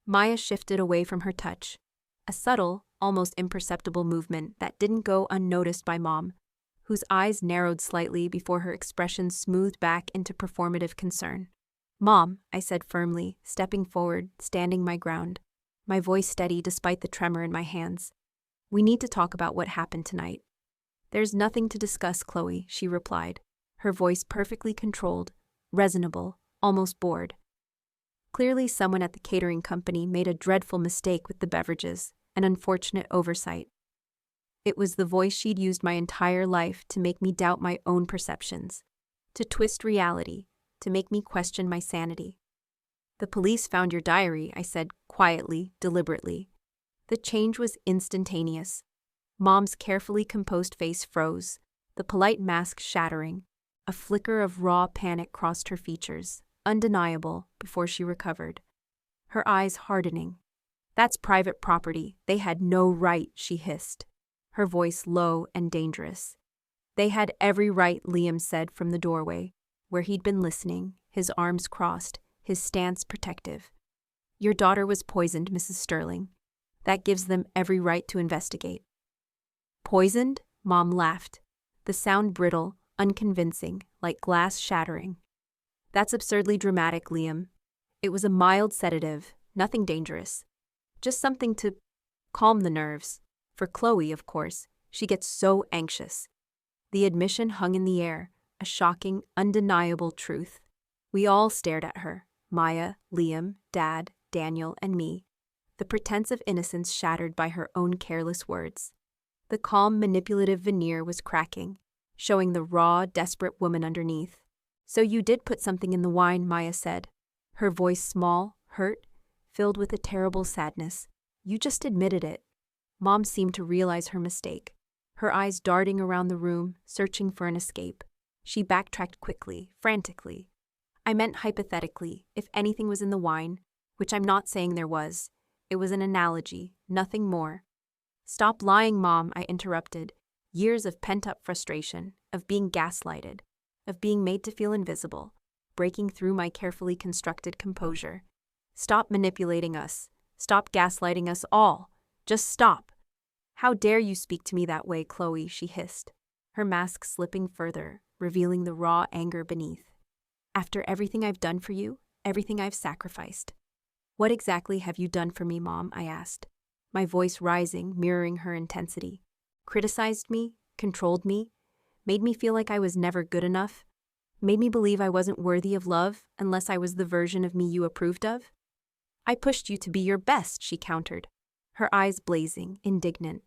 Maya shifted away from her touch, a subtle, almost imperceptible movement that didn't go unnoticed by Mom, whose eyes narrowed slightly before her expression smoothed back into performative concern. Mom, I said firmly, stepping forward, standing my ground, my voice steady despite the tremor in my hands. We need to talk about what happened tonight. There's nothing to discuss, Chloe, she replied, her voice perfectly controlled, resonable, almost bored. Clearly someone at the catering company made a dreadful mistake with the beverages, an unfortunate oversight. It was the voice she'd used my entire life to make me doubt my own perceptions, to twist reality, to make me question my sanity. The police found your diary, I said quietly, deliberately. The change was instantaneous. Mom's carefully composed face froze, the polite mask shattering. A flicker of raw panic crossed her features, undeniable, before she recovered. Her eyes hardening. That's private property. They had no right, she hissed, her voice low and dangerous. They had every right, Liam said from the doorway, where he'd been listening, his arms crossed, his stance protective. Your daughter was poisoned, Mrs. Sterling. That gives them every right to investigate. Poisoned? Mom laughed, the sound brittle, unconvincing, like glass shattering. That's absurdly dramatic, Liam. It was a mild sedative, nothing dangerous. Just something to calm the nerves. For Chloe, of course, she gets so anxious. The admission hung in the air, a shocking, undeniable truth. We all stared at her, Maya, Liam, Dad, Daniel, and me, the pretense of innocence shattered by her own careless words. The calm, manipulative veneer was cracking, showing the raw, desperate woman underneath. So you did put something in the wine, Maya said, her voice small, hurt, filled with a terrible sadness. You just admitted it. Mom seemed to realize her mistake, her eyes darting around the room, searching for an escape. She backtracked quickly, frantically. I meant hypothetically, if anything was in the wine, which I'm not saying there was. It was an analogy, nothing more. Stop lying, Mom, I interrupted. Years of pent-up frustration, of being gaslighted, of being made to feel invisible, breaking through my carefully constructed composure. Stop manipulating us. Stop gaslighting us all. Just stop. How dare you speak to me that way, Chloe, she hissed, her mask slipping further, revealing the raw anger beneath. After everything I've done for you, everything I've sacrificed. What exactly have you done for me, Mom? I asked, my voice rising, mirroring her intensity. Criticized me, controlled me, made me feel like I was never good enough, made me believe I wasn't worthy of love unless I was the version of me you approved of? I pushed you to be your best, she countered, her eyes blazing, indignant.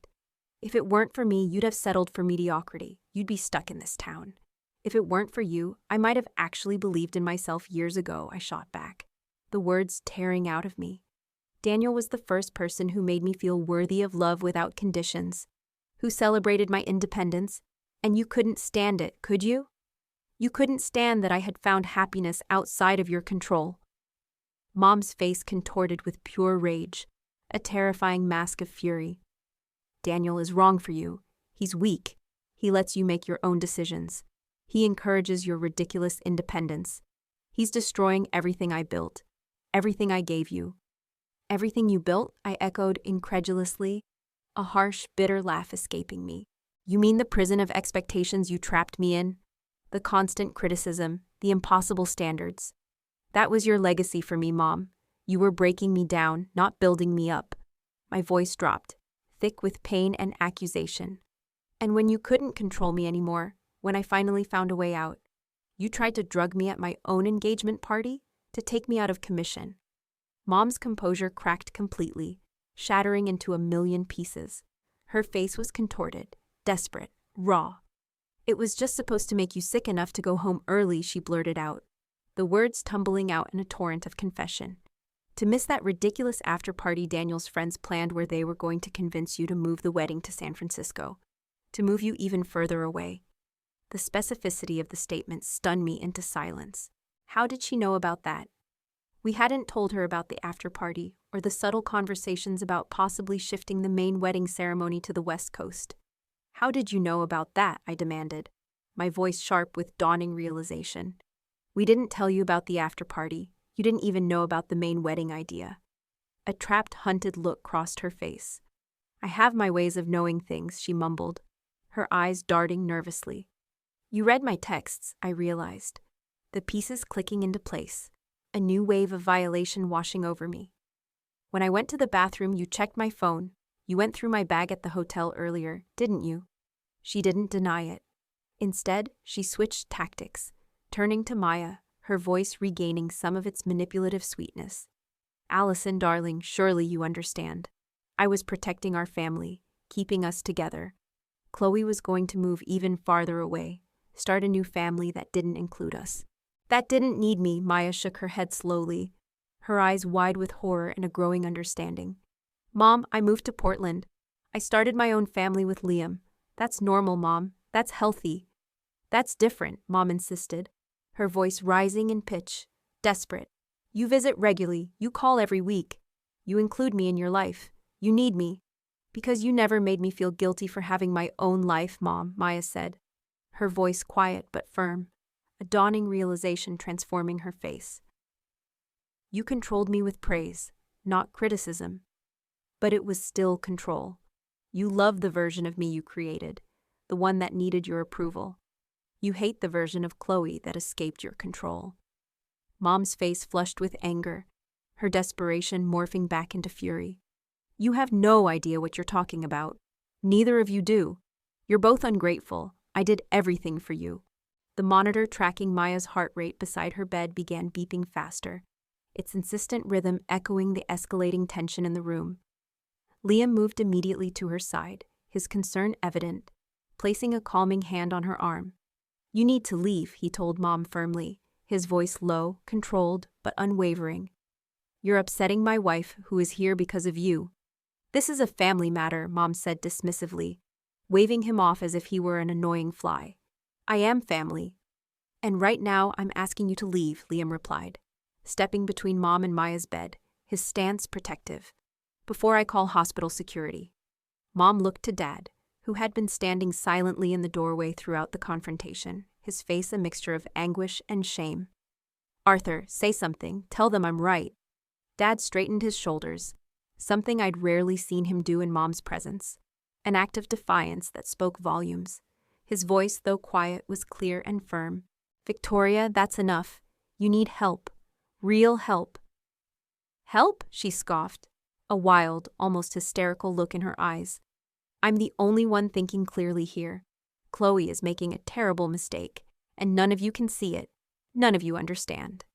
If it weren't for me, you'd have settled for mediocrity. You'd be stuck in this town. If it weren't for you, I might have actually believed in myself years ago, I shot back, the words tearing out of me. Daniel was the first person who made me feel worthy of love without conditions, who celebrated my independence, and you couldn't stand it, could you? You couldn't stand that I had found happiness outside of your control. Mom's face contorted with pure rage, a terrifying mask of fury. Daniel is wrong for you. He's weak. He lets you make your own decisions. He encourages your ridiculous independence. He's destroying everything I built, everything I gave you. Everything you built? I echoed incredulously, a harsh, bitter laugh escaping me. You mean the prison of expectations you trapped me in? The constant criticism, the impossible standards. That was your legacy for me, Mom. You were breaking me down, not building me up. My voice dropped, thick with pain and accusation. And when you couldn't control me anymore, when I finally found a way out, you tried to drug me at my own engagement party to take me out of commission. Mom's composure cracked completely, shattering into a million pieces. Her face was contorted, desperate, raw. It was just supposed to make you sick enough to go home early, she blurted out, the words tumbling out in a torrent of confession. To miss that ridiculous after-party Daniel's friends planned where they were going to convince you to move the wedding to San Francisco. To move you even further away. The specificity of the statement stunned me into silence. How did she know about that? We hadn't told her about the after-party or the subtle conversations about possibly shifting the main wedding ceremony to the West Coast. How did you know about that? I demanded, my voice sharp with dawning realization. We didn't tell you about the after-party. You didn't even know about the main wedding idea. A trapped, hunted look crossed her face. I have my ways of knowing things, she mumbled, her eyes darting nervously. You read my texts, I realized, the pieces clicking into place, a new wave of violation washing over me. When I went to the bathroom, you checked my phone. You went through my bag at the hotel earlier, didn't you? She didn't deny it. Instead, she switched tactics, turning to Maya, her voice regaining some of its manipulative sweetness. Allison, darling, surely you understand. I was protecting our family, keeping us together. Chloe was going to move even farther away, start a new family that didn't include us. That didn't need me, Maya shook her head slowly, her eyes wide with horror and a growing understanding. Mom, I moved to Portland. I started my own family with Liam. That's normal, Mom. That's healthy. That's different, Mom insisted, her voice rising in pitch, desperate. You visit regularly, you call every week. You include me in your life. You need me. Because you never made me feel guilty for having my own life, Mom, Maya said, her voice quiet but firm, a dawning realization transforming her face. You controlled me with praise, not criticism. But it was still control. You love the version of me you created, the one that needed your approval. You hate the version of Chloe that escaped your control. Mom's face flushed with anger, her desperation morphing back into fury. You have no idea what you're talking about. Neither of you do. You're both ungrateful. I did everything for you. The monitor tracking Maya's heart rate beside her bed began beeping faster, its insistent rhythm echoing the escalating tension in the room. Liam moved immediately to her side, his concern evident, placing a calming hand on her arm. You need to leave, he told Mom firmly, his voice low, controlled, but unwavering. You're upsetting my wife, who is here because of you. This is a family matter, Mom said dismissively, waving him off as if he were an annoying fly. I am family. And right now I'm asking you to leave, Liam replied, stepping between Mom and Maya's bed, his stance protective. Before I call hospital security. Mom looked to Dad, who had been standing silently in the doorway throughout the confrontation, his face a mixture of anguish and shame. Arthur, say something. Tell them I'm right. Dad straightened his shoulders, something I'd rarely seen him do in Mom's presence, an act of defiance that spoke volumes. His voice, though quiet, was clear and firm. Victoria, that's enough. You need help. Real help. Help? She scoffed, a wild, almost hysterical look in her eyes. I'm the only one thinking clearly here. Chloe is making a terrible mistake, and none of you can see it. None of you understand.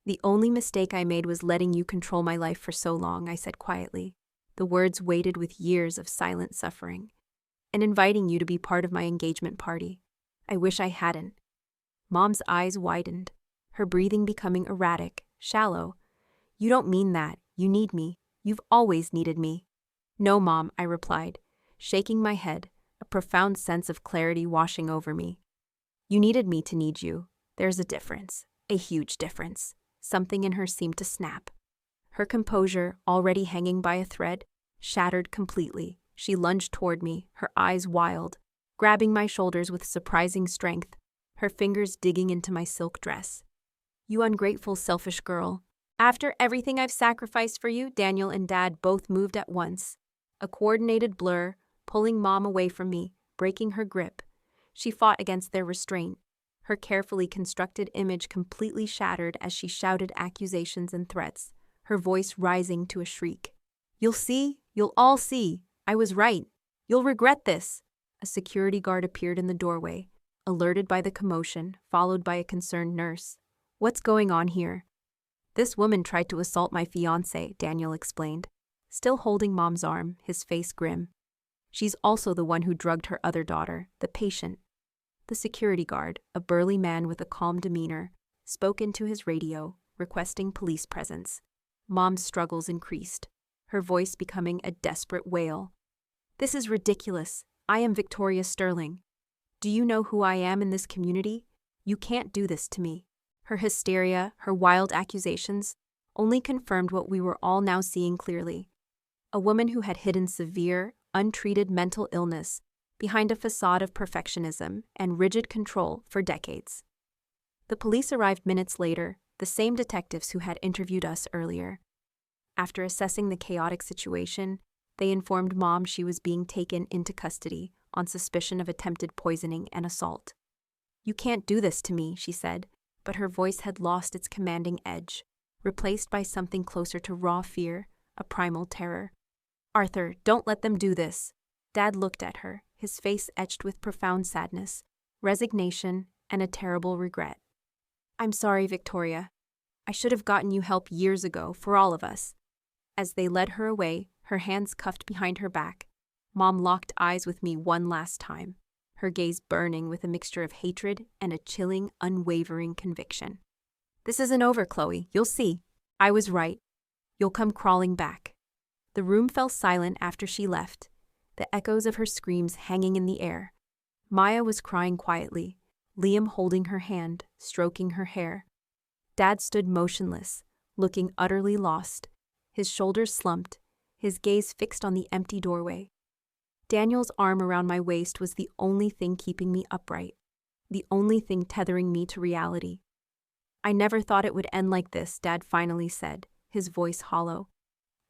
The only mistake I made was letting you control my life for so long, I said quietly, the words weighted with years of silent suffering, and inviting you to be part of my engagement party. I wish I hadn't. Mom's eyes widened, her breathing becoming erratic, shallow. You don't mean that. You need me. You've always needed me. No, Mom, I replied, shaking my head, a profound sense of clarity washing over me. You needed me to need you. There's a difference, a huge difference. Something in her seemed to snap. Her composure, already hanging by a thread, shattered completely. She lunged toward me, her eyes wild, grabbing my shoulders with surprising strength, her fingers digging into my silk dress. You ungrateful, selfish girl. After everything I've sacrificed for you, Daniel and Dad both moved at once. A coordinated blur, pulling Mom away from me, breaking her grip. She fought against their restraint, her carefully constructed image completely shattered as she shouted accusations and threats, her voice rising to a shriek. "You'll see, you'll all see. I was right. You'll regret this." A security guard appeared in the doorway, alerted by the commotion, followed by a concerned nurse. "What's going on here?" "This woman tried to assault my fiancé," Daniel explained, still holding Mom's arm, his face grim. "She's also the one who drugged her other daughter, the patient." The security guard, a burly man with a calm demeanor, spoke into his radio, requesting police presence. Mom's struggles increased, her voice becoming a desperate wail. "This is ridiculous. I am Victoria Sterling. Do you know who I am in this community? You can't do this to me." Her hysteria, her wild accusations, only confirmed what we were all now seeing clearly. A woman who had hidden severe, untreated mental illness behind a facade of perfectionism and rigid control for decades. The police arrived minutes later, the same detectives who had interviewed us earlier. After assessing the chaotic situation, they informed Mom she was being taken into custody on suspicion of attempted poisoning and assault. "You can't do this to me," she said, but her voice had lost its commanding edge, replaced by something closer to raw fear, a primal terror. "Arthur, don't let them do this." Dad looked at her, his face etched with profound sadness, resignation, and a terrible regret. "I'm sorry, Victoria. I should have gotten you help years ago, for all of us." As they led her away, her hands cuffed behind her back, Mom locked eyes with me one last time, her gaze burning with a mixture of hatred and a chilling, unwavering conviction. "This isn't over, Chloe. You'll see. I was right. You'll come crawling back." The room fell silent after she left, the echoes of her screams hanging in the air. Maya was crying quietly, Liam holding her hand, stroking her hair. Dad stood motionless, looking utterly lost, his shoulders slumped, his gaze fixed on the empty doorway. Daniel's arm around my waist was the only thing keeping me upright, the only thing tethering me to reality. "I never thought it would end like this," Dad finally said, his voice hollow.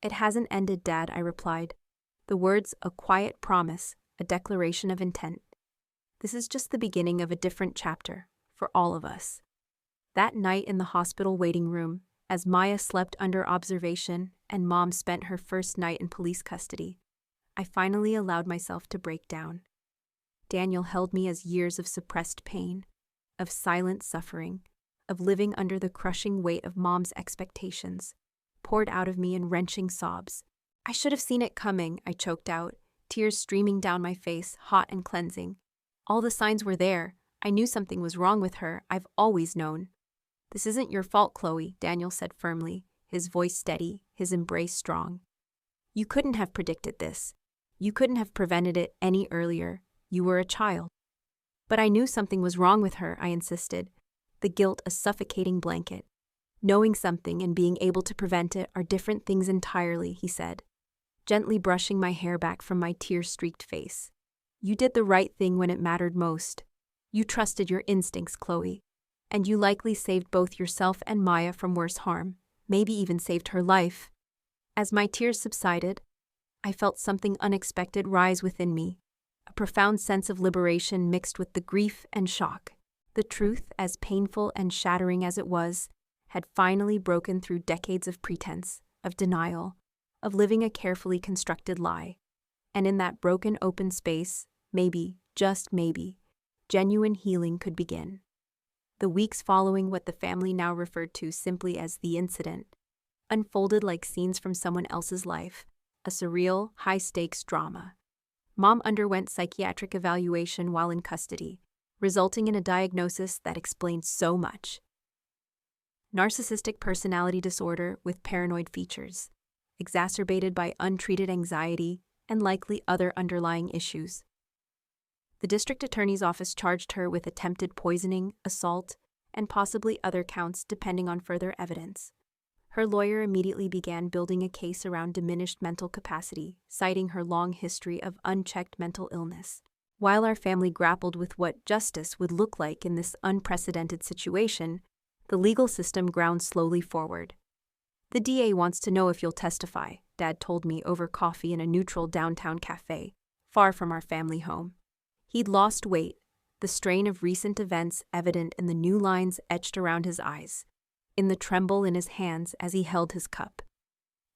"It hasn't ended, Dad," I replied. The words a quiet promise, a declaration of intent. This is just the beginning of a different chapter, for all of us. That night in the hospital waiting room, as Maya slept under observation and Mom spent her first night in police custody, I finally allowed myself to break down. Daniel held me as years of suppressed pain, of silent suffering, of living under the crushing weight of Mom's expectations, poured out of me in wrenching sobs. "I should have seen it coming," I choked out, tears streaming down my face, hot and cleansing. "All the signs were there. I knew something was wrong with her. I've always known." "This isn't your fault, Chloe," Daniel said firmly, his voice steady, his embrace strong. "You couldn't have predicted this. You couldn't have prevented it any earlier. You were a child." "But I knew something was wrong with her," I insisted, the guilt a suffocating blanket. "Knowing something and being able to prevent it are different things entirely," he said, gently brushing my hair back from my tear-streaked face. "You did the right thing when it mattered most. You trusted your instincts, Chloe. And you likely saved both yourself and Maya from worse harm, maybe even saved her life." As my tears subsided, I felt something unexpected rise within me, a profound sense of liberation mixed with the grief and shock. The truth, as painful and shattering as it was, had finally broken through decades of pretense, of denial, of living a carefully constructed lie. And in that broken open space, maybe, just maybe, genuine healing could begin. The weeks following what the family now referred to simply as the incident unfolded like scenes from someone else's life, a surreal, high-stakes drama. Mom underwent psychiatric evaluation while in custody, resulting in a diagnosis that explained so much. Narcissistic personality disorder with paranoid features, exacerbated by untreated anxiety and likely other underlying issues. The district attorney's office charged her with attempted poisoning, assault, and possibly other counts depending on further evidence. Her lawyer immediately began building a case around diminished mental capacity, citing her long history of unchecked mental illness. While our family grappled with what justice would look like in this unprecedented situation, the legal system ground slowly forward. The DA wants to know if you'll testify, Dad told me over coffee in a neutral downtown cafe, far from our family home. He'd lost weight, the strain of recent events evident in the new lines etched around his eyes, in the tremble in his hands as he held his cup.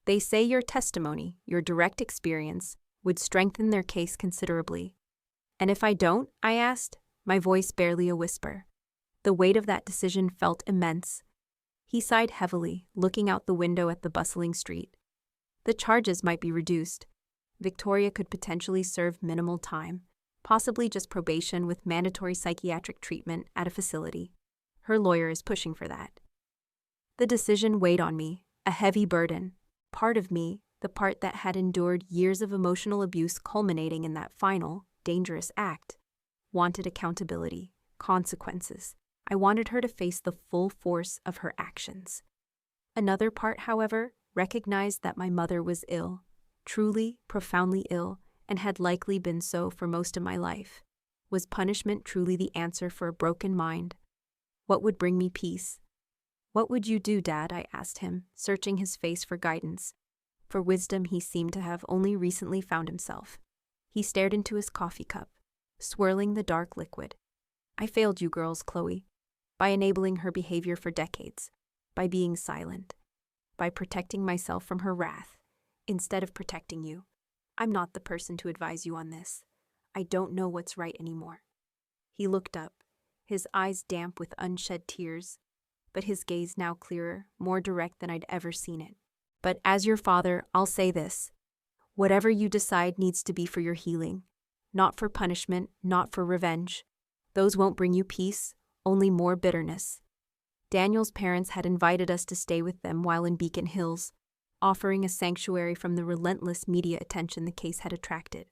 They say your testimony, your direct experience, would strengthen their case considerably. And if I don't? I asked, my voice barely a whisper. The weight of that decision felt immense. He sighed heavily, looking out the window at the bustling street. The charges might be reduced. Victoria could potentially serve minimal time, possibly just probation with mandatory psychiatric treatment at a facility. Her lawyer is pushing for that. The decision weighed on me, a heavy burden. Part of me, the part that had endured years of emotional abuse culminating in that final, dangerous act, wanted accountability, consequences. I wanted her to face the full force of her actions. Another part, however, recognized that my mother was ill, truly, profoundly ill, and had likely been so for most of my life. Was punishment truly the answer for a broken mind? What would bring me peace? What would you do, Dad? I asked him, searching his face for guidance. For wisdom he seemed to have only recently found himself. He stared into his coffee cup, swirling the dark liquid. I failed you girls, Chloe. By enabling her behavior for decades. By being silent. By protecting myself from her wrath, instead of protecting you. I'm not the person to advise you on this. I don't know what's right anymore. He looked up, his eyes damp with unshed tears, but his gaze now clearer, more direct than I'd ever seen it. But as your father, I'll say this. Whatever you decide needs to be for your healing. Not for punishment, not for revenge. Those won't bring you peace, only more bitterness. Daniel's parents had invited us to stay with them while in Beacon Hills, offering a sanctuary from the relentless media attention the case had attracted.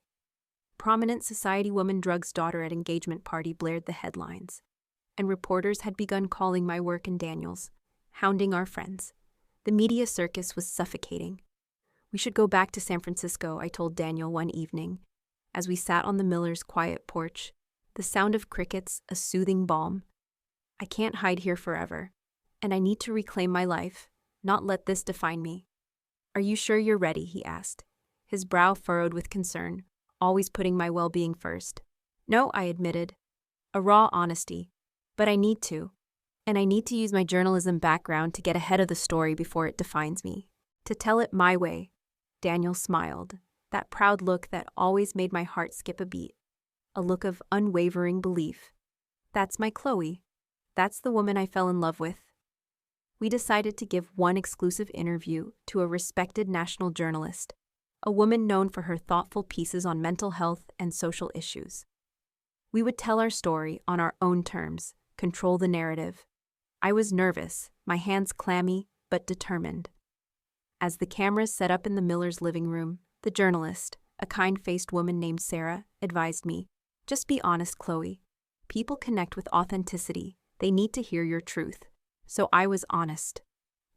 Prominent society woman drug's daughter at engagement party blared the headlines, and reporters had begun calling my work and Daniel's, hounding our friends. The media circus was suffocating. We should go back to San Francisco, I told Daniel one evening, as we sat on the Miller's quiet porch, the sound of crickets a soothing balm. I can't hide here forever, and I need to reclaim my life, not let this define me. Are you sure you're ready? He asked, his brow furrowed with concern, always putting my well-being first. No, I admitted. A raw honesty. But I need to. And I need to use my journalism background to get ahead of the story before it defines me. To tell it my way. Daniel smiled, that proud look that always made my heart skip a beat. A look of unwavering belief. That's my Chloe. That's the woman I fell in love with. We decided to give one exclusive interview to a respected national journalist, a woman known for her thoughtful pieces on mental health and social issues. We would tell our story on our own terms, control the narrative. I was nervous, my hands clammy, but determined. As the cameras set up in the Miller's living room, the journalist, a kind-faced woman named Sarah, advised me, just be honest, Chloe. People connect with authenticity. They need to hear your truth. So I was honest.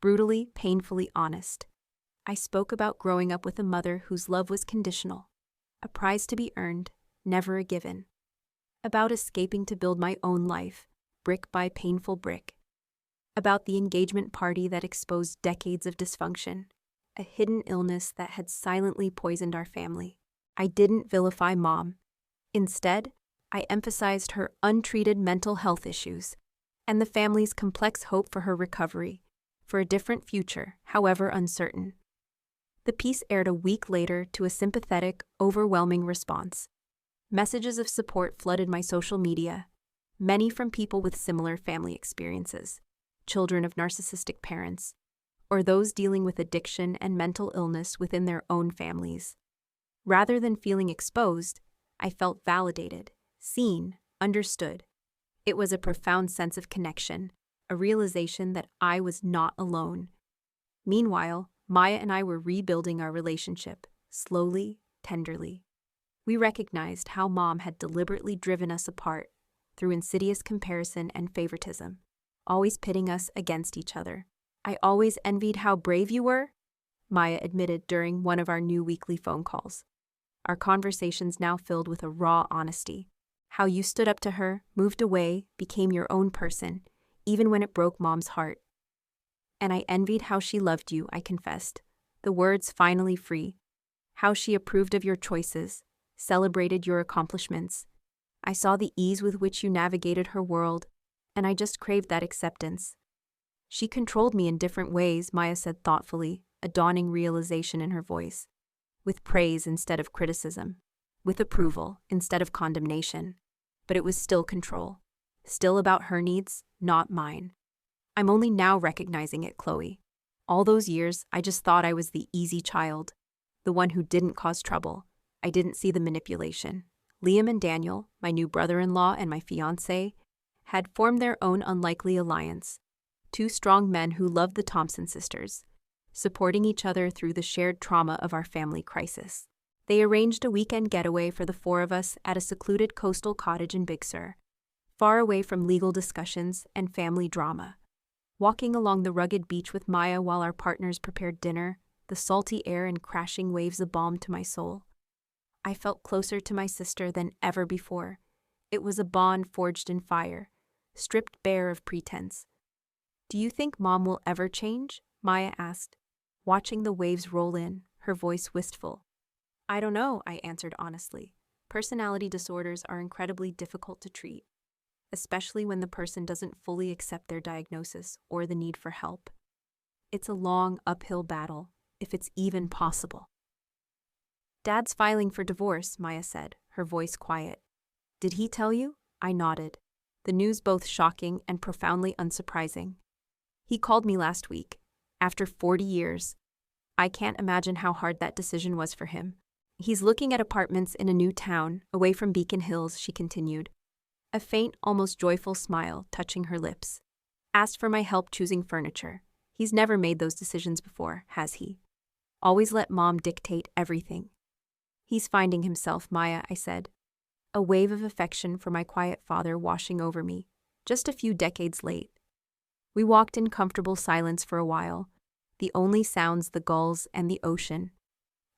Brutally, painfully honest. I spoke about growing up with a mother whose love was conditional. A prize to be earned, never a given. About escaping to build my own life, brick by painful brick. About the engagement party that exposed decades of dysfunction. A hidden illness that had silently poisoned our family. I didn't vilify Mom. Instead, I emphasized her untreated mental health issues and the family's complex hope for her recovery, for a different future, however uncertain. The piece aired a week later to a sympathetic, overwhelming response. Messages of support flooded my social media, many from people with similar family experiences, children of narcissistic parents, or those dealing with addiction and mental illness within their own families. Rather than feeling exposed, I felt validated, seen, understood. It was a profound sense of connection, a realization that I was not alone. Meanwhile, Maya and I were rebuilding our relationship, slowly, tenderly. We recognized how Mom had deliberately driven us apart through insidious comparison and favoritism, always pitting us against each other. I always envied how brave you were, Maya admitted during one of our new weekly phone calls. Our conversations now filled with a raw honesty. How you stood up to her, moved away, became your own person, even when it broke Mom's heart. And I envied how she loved you, I confessed. The words finally free. How she approved of your choices, celebrated your accomplishments. I saw the ease with which you navigated her world, and I just craved that acceptance. She controlled me in different ways, Maya said thoughtfully, a dawning realization in her voice. With praise instead of criticism. With approval instead of condemnation. But it was still control. Still about her needs, not mine. I'm only now recognizing it, Chloe. All those years, I just thought I was the easy child. The one who didn't cause trouble. I didn't see the manipulation. Liam and Daniel, my new brother-in-law and my fiancé, had formed their own unlikely alliance. Two strong men who loved the Thompson sisters, supporting each other through the shared trauma of our family crisis. They arranged a weekend getaway for the four of us at a secluded coastal cottage in Big Sur, far away from legal discussions and family drama. Walking along the rugged beach with Maya while our partners prepared dinner, the salty air and crashing waves a balm to my soul. I felt closer to my sister than ever before. It was a bond forged in fire, stripped bare of pretense. Do you think Mom will ever change? Maya asked, watching the waves roll in, her voice wistful. I don't know, I answered honestly. Personality disorders are incredibly difficult to treat, especially when the person doesn't fully accept their diagnosis or the need for help. It's a long, uphill battle, if it's even possible. Dad's filing for divorce, Maya said, her voice quiet. Did he tell you? I nodded, the news both shocking and profoundly unsurprising. He called me last week, after 40 years. I can't imagine how hard that decision was for him. He's looking at apartments in a new town, away from Beacon Hills, she continued. A faint, almost joyful smile touching her lips. Asked for my help choosing furniture. He's never made those decisions before, has he? Always let Mom dictate everything. He's finding himself, Maya, I said. A wave of affection for my quiet father washing over me, just a few decades late. We walked in comfortable silence for a while, the only sounds the gulls and the ocean.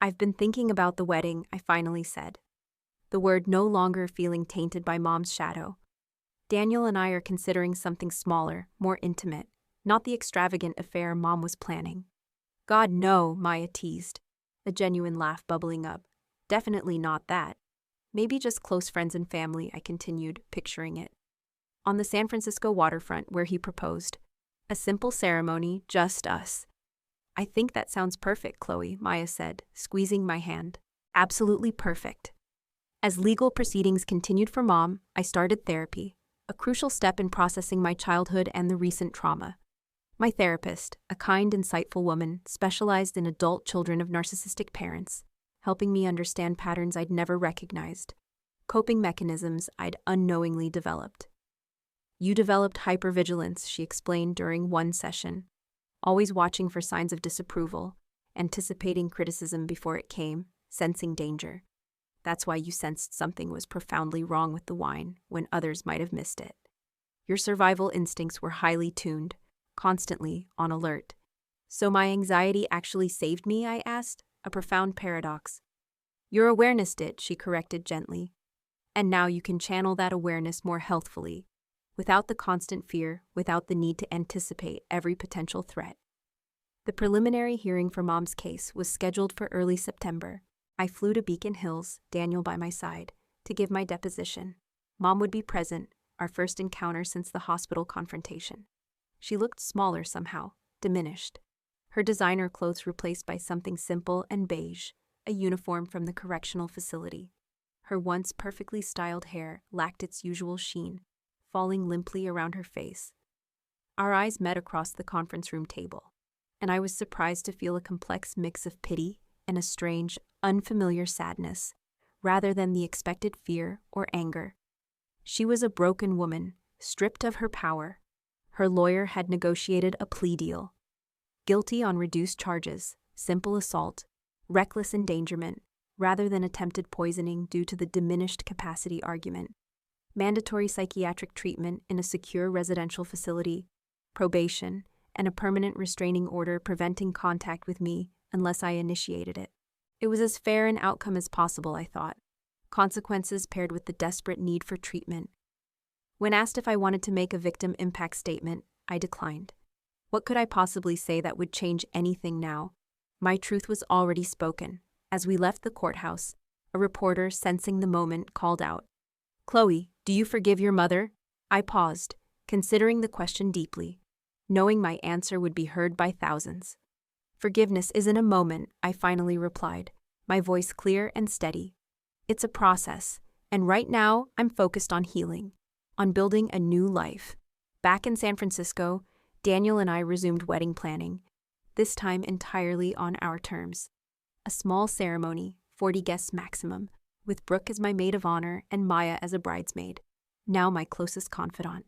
I've been thinking about the wedding, I finally said. The word no longer feeling tainted by Mom's shadow. Daniel and I are considering something smaller, more intimate, not the extravagant affair Mom was planning. God, no, Maya teased, a genuine laugh bubbling up. Definitely not that. Maybe just close friends and family, I continued, picturing it. On the San Francisco waterfront where he proposed. A simple ceremony, just us. I think that sounds perfect, Chloe, Maya said, squeezing my hand. Absolutely perfect. As legal proceedings continued for Mom, I started therapy, a crucial step in processing my childhood and the recent trauma. My therapist, a kind, insightful woman, specialized in adult children of narcissistic parents, helping me understand patterns I'd never recognized, coping mechanisms I'd unknowingly developed. You developed hypervigilance, she explained during one session, always watching for signs of disapproval, anticipating criticism before it came, sensing danger. That's why you sensed something was profoundly wrong with the wine when others might have missed it. Your survival instincts were highly tuned, constantly on alert. So my anxiety actually saved me, I asked, a profound paradox. Your awareness did, she corrected gently. And now you can channel that awareness more healthfully, without the constant fear, without the need to anticipate every potential threat. The preliminary hearing for Mom's case was scheduled for early September. I flew to Beacon Hills, Daniel by my side, to give my deposition. Mom would be present, our first encounter since the hospital confrontation. She looked smaller somehow, diminished. Her designer clothes replaced by something simple and beige, a uniform from the correctional facility. Her once perfectly styled hair lacked its usual sheen, falling limply around her face. Our eyes met across the conference room table, and I was surprised to feel a complex mix of pity and a strange, unfamiliar sadness, rather than the expected fear or anger. She was a broken woman, stripped of her power. Her lawyer had negotiated a plea deal. Guilty on reduced charges, simple assault, reckless endangerment, rather than attempted poisoning due to the diminished capacity argument. Mandatory psychiatric treatment in a secure residential facility, probation, and a permanent restraining order preventing contact with me unless I initiated it. It was as fair an outcome as possible, I thought. Consequences paired with the desperate need for treatment. When asked if I wanted to make a victim impact statement, I declined. What could I possibly say that would change anything now? My truth was already spoken. As we left the courthouse, a reporter, sensing the moment, called out, "Chloe, do you forgive your mother?" I paused, considering the question deeply, knowing my answer would be heard by thousands. "Forgiveness isn't a moment," I finally replied, my voice clear and steady. "It's a process, and right now I'm focused on healing, on building a new life." Back in San Francisco, Daniel and I resumed wedding planning, this time entirely on our terms. A small ceremony, 40 guests maximum, with Brooke as my maid of honor and Maya as a bridesmaid, now my closest confidant.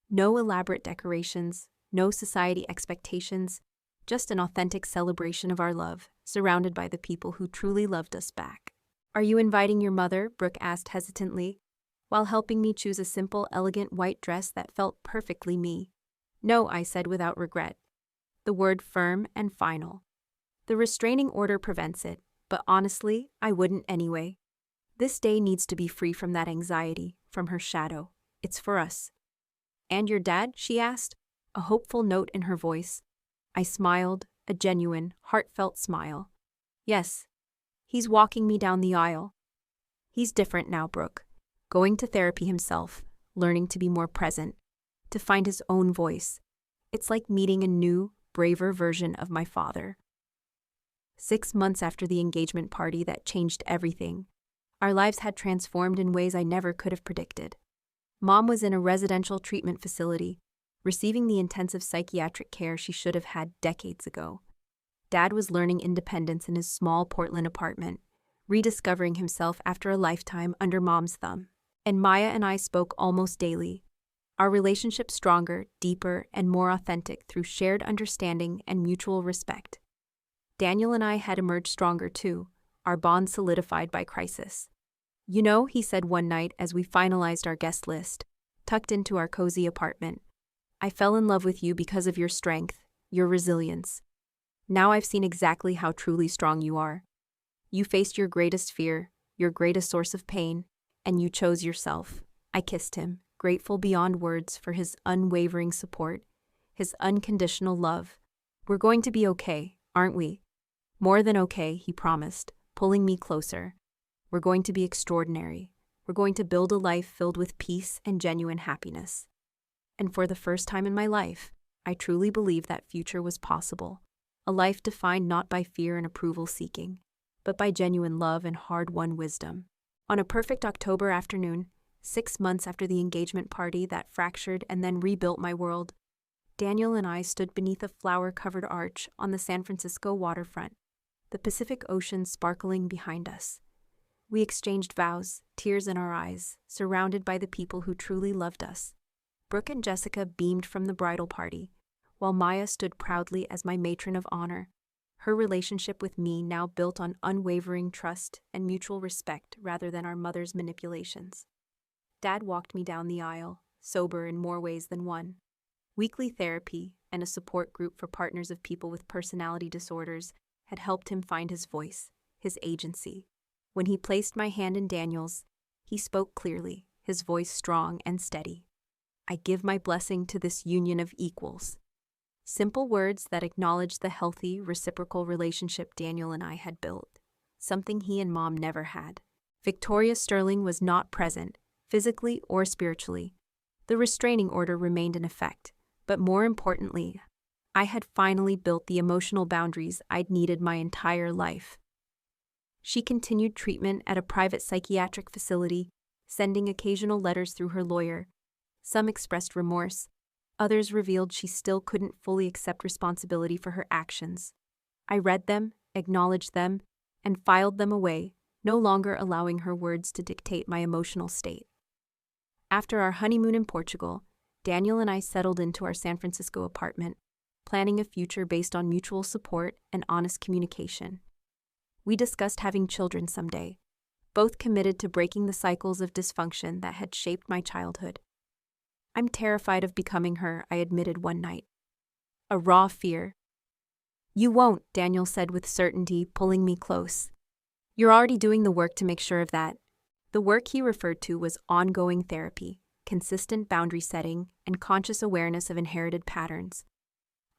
No elaborate decorations, no society expectations, just an authentic celebration of our love, surrounded by the people who truly loved us back. "Are you inviting your mother?" Brooke asked hesitantly, while helping me choose a simple, elegant white dress that felt perfectly me. "No," I said without regret, the word firm and final. "The restraining order prevents it, but honestly, I wouldn't anyway. This day needs to be free from that anxiety, from her shadow. It's for us." "And your dad?" she asked, a hopeful note in her voice. I smiled, a genuine, heartfelt smile. "Yes. He's walking me down the aisle. He's different now, Brooke. Going to therapy himself, learning to be more present, to find his own voice. It's like meeting a new, braver version of my father." 6 months after the engagement party that changed everything, our lives had transformed in ways I never could have predicted. Mom was in a residential treatment facility, receiving the intensive psychiatric care she should have had decades ago. Dad was learning independence in his small Portland apartment, rediscovering himself after a lifetime under Mom's thumb. And Maya and I spoke almost daily, our relationship stronger, deeper, and more authentic through shared understanding and mutual respect. Daniel and I had emerged stronger too, our bond solidified by crisis. "You know," he said one night as we finalized our guest list, tucked into our cozy apartment, "I fell in love with you because of your strength, your resilience. Now I've seen exactly how truly strong you are. You faced your greatest fear, your greatest source of pain, and you chose yourself." I kissed him, grateful beyond words for his unwavering support, his unconditional love. "We're going to be okay, aren't we?" "More than okay," he promised, pulling me closer. "We're going to be extraordinary. We're going to build a life filled with peace and genuine happiness." And for the first time in my life, I truly believed that future was possible. A life defined not by fear and approval seeking, but by genuine love and hard-won wisdom. On a perfect October afternoon, 6 months after the engagement party that fractured and then rebuilt my world, Daniel and I stood beneath a flower-covered arch on the San Francisco waterfront, the Pacific Ocean sparkling behind us. We exchanged vows, tears in our eyes, surrounded by the people who truly loved us. Brooke and Jessica beamed from the bridal party, while Maya stood proudly as my matron of honor, her relationship with me now built on unwavering trust and mutual respect rather than our mother's manipulations. Dad walked me down the aisle, sober in more ways than one. Weekly therapy and a support group for partners of people with personality disorders had helped him find his voice, his agency. When he placed my hand in Daniel's, he spoke clearly, his voice strong and steady. "I give my blessing to this union of equals." Simple words that acknowledged the healthy, reciprocal relationship Daniel and I had built, something he and Mom never had. Victoria Sterling was not present, physically or spiritually. The restraining order remained in effect, but more importantly, I had finally built the emotional boundaries I'd needed my entire life. She continued treatment at a private psychiatric facility, sending occasional letters through her lawyer. Some expressed remorse, others revealed she still couldn't fully accept responsibility for her actions. I read them, acknowledged them, and filed them away, no longer allowing her words to dictate my emotional state. After our honeymoon in Portugal, Daniel and I settled into our San Francisco apartment, planning a future based on mutual support and honest communication. We discussed having children someday, both committed to breaking the cycles of dysfunction that had shaped my childhood. "I'm terrified of becoming her," I admitted one night. A raw fear. "You won't," Daniel said with certainty, pulling me close. "You're already doing the work to make sure of that." The work he referred to was ongoing therapy, consistent boundary setting, and conscious awareness of inherited patterns.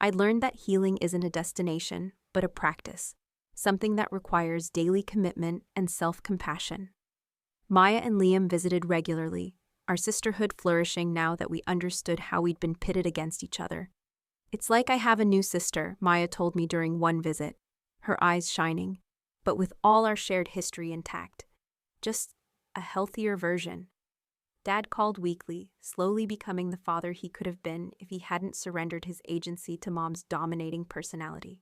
I learned that healing isn't a destination, but a practice, something that requires daily commitment and self-compassion. Maya and Liam visited regularly, our sisterhood flourishing now that we understood how we'd been pitted against each other. "It's like I have a new sister," Maya told me during one visit, her eyes shining, but with all our shared history intact. Just a healthier version. Dad called weekly, slowly becoming the father he could have been if he hadn't surrendered his agency to Mom's dominating personality.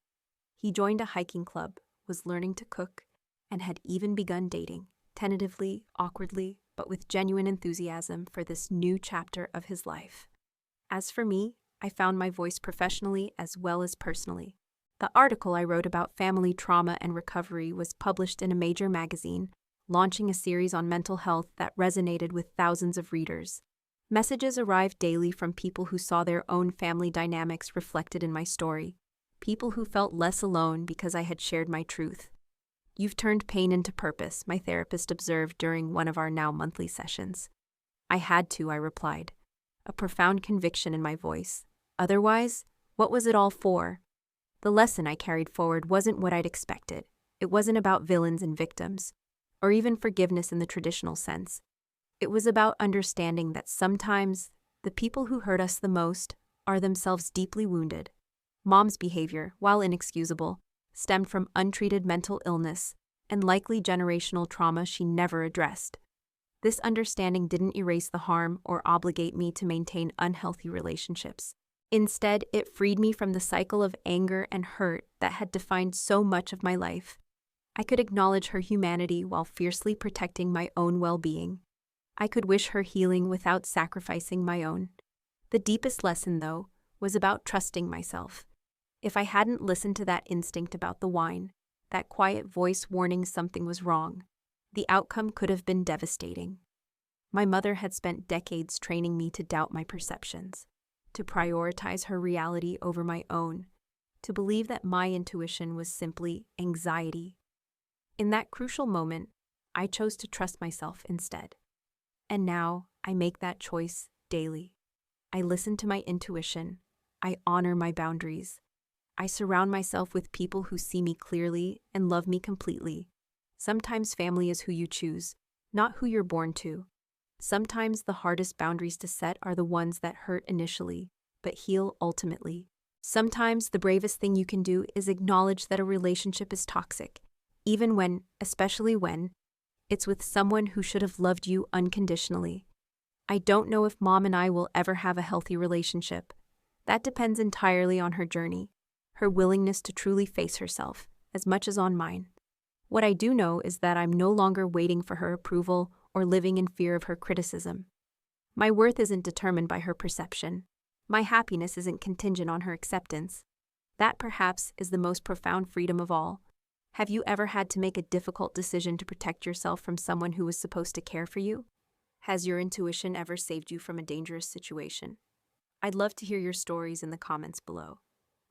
He joined a hiking club, was learning to cook, and had even begun dating, tentatively, awkwardly, but with genuine enthusiasm for this new chapter of his life. As for me, I found my voice professionally as well as personally. The article I wrote about family trauma and recovery was published in a major magazine, launching a series on mental health that resonated with thousands of readers. Messages arrived daily from people who saw their own family dynamics reflected in my story, people who felt less alone because I had shared my truth. "You've turned pain into purpose," my therapist observed during one of our now monthly sessions. "I had to," I replied, a profound conviction in my voice. Otherwise, what was it all for? The lesson I carried forward wasn't what I'd expected. It wasn't about villains and victims, or even forgiveness in the traditional sense. It was about understanding that sometimes the people who hurt us the most are themselves deeply wounded. Mom's behavior, while inexcusable, stemmed from untreated mental illness and likely generational trauma she never addressed. This understanding didn't erase the harm or obligate me to maintain unhealthy relationships. Instead, it freed me from the cycle of anger and hurt that had defined so much of my life. I could acknowledge her humanity while fiercely protecting my own well-being. I could wish her healing without sacrificing my own. The deepest lesson, though, was about trusting myself. If I hadn't listened to that instinct about the wine, that quiet voice warning something was wrong, the outcome could have been devastating. My mother had spent decades training me to doubt my perceptions, to prioritize her reality over my own, to believe that my intuition was simply anxiety. In that crucial moment, I chose to trust myself instead. And now I make that choice daily. I listen to my intuition. I honor my boundaries. I surround myself with people who see me clearly and love me completely. Sometimes family is who you choose, not who you're born to. Sometimes the hardest boundaries to set are the ones that hurt initially, but heal ultimately. Sometimes the bravest thing you can do is acknowledge that a relationship is toxic, even when, especially when, it's with someone who should have loved you unconditionally. I don't know if Mom and I will ever have a healthy relationship. That depends entirely on her journey, her willingness to truly face herself, as much as on mine. What I do know is that I'm no longer waiting for her approval or living in fear of her criticism. My worth isn't determined by her perception. My happiness isn't contingent on her acceptance. That perhaps is the most profound freedom of all. Have you ever had to make a difficult decision to protect yourself from someone who was supposed to care for you? Has your intuition ever saved you from a dangerous situation? I'd love to hear your stories in the comments below.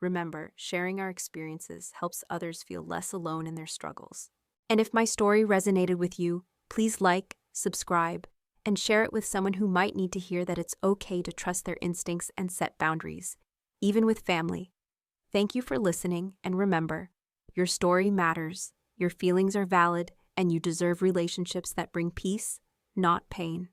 Remember, sharing our experiences helps others feel less alone in their struggles. And if my story resonated with you, please like, subscribe, and share it with someone who might need to hear that it's okay to trust their instincts and set boundaries, even with family. Thank you for listening, and remember, your story matters, your feelings are valid, and you deserve relationships that bring peace, not pain.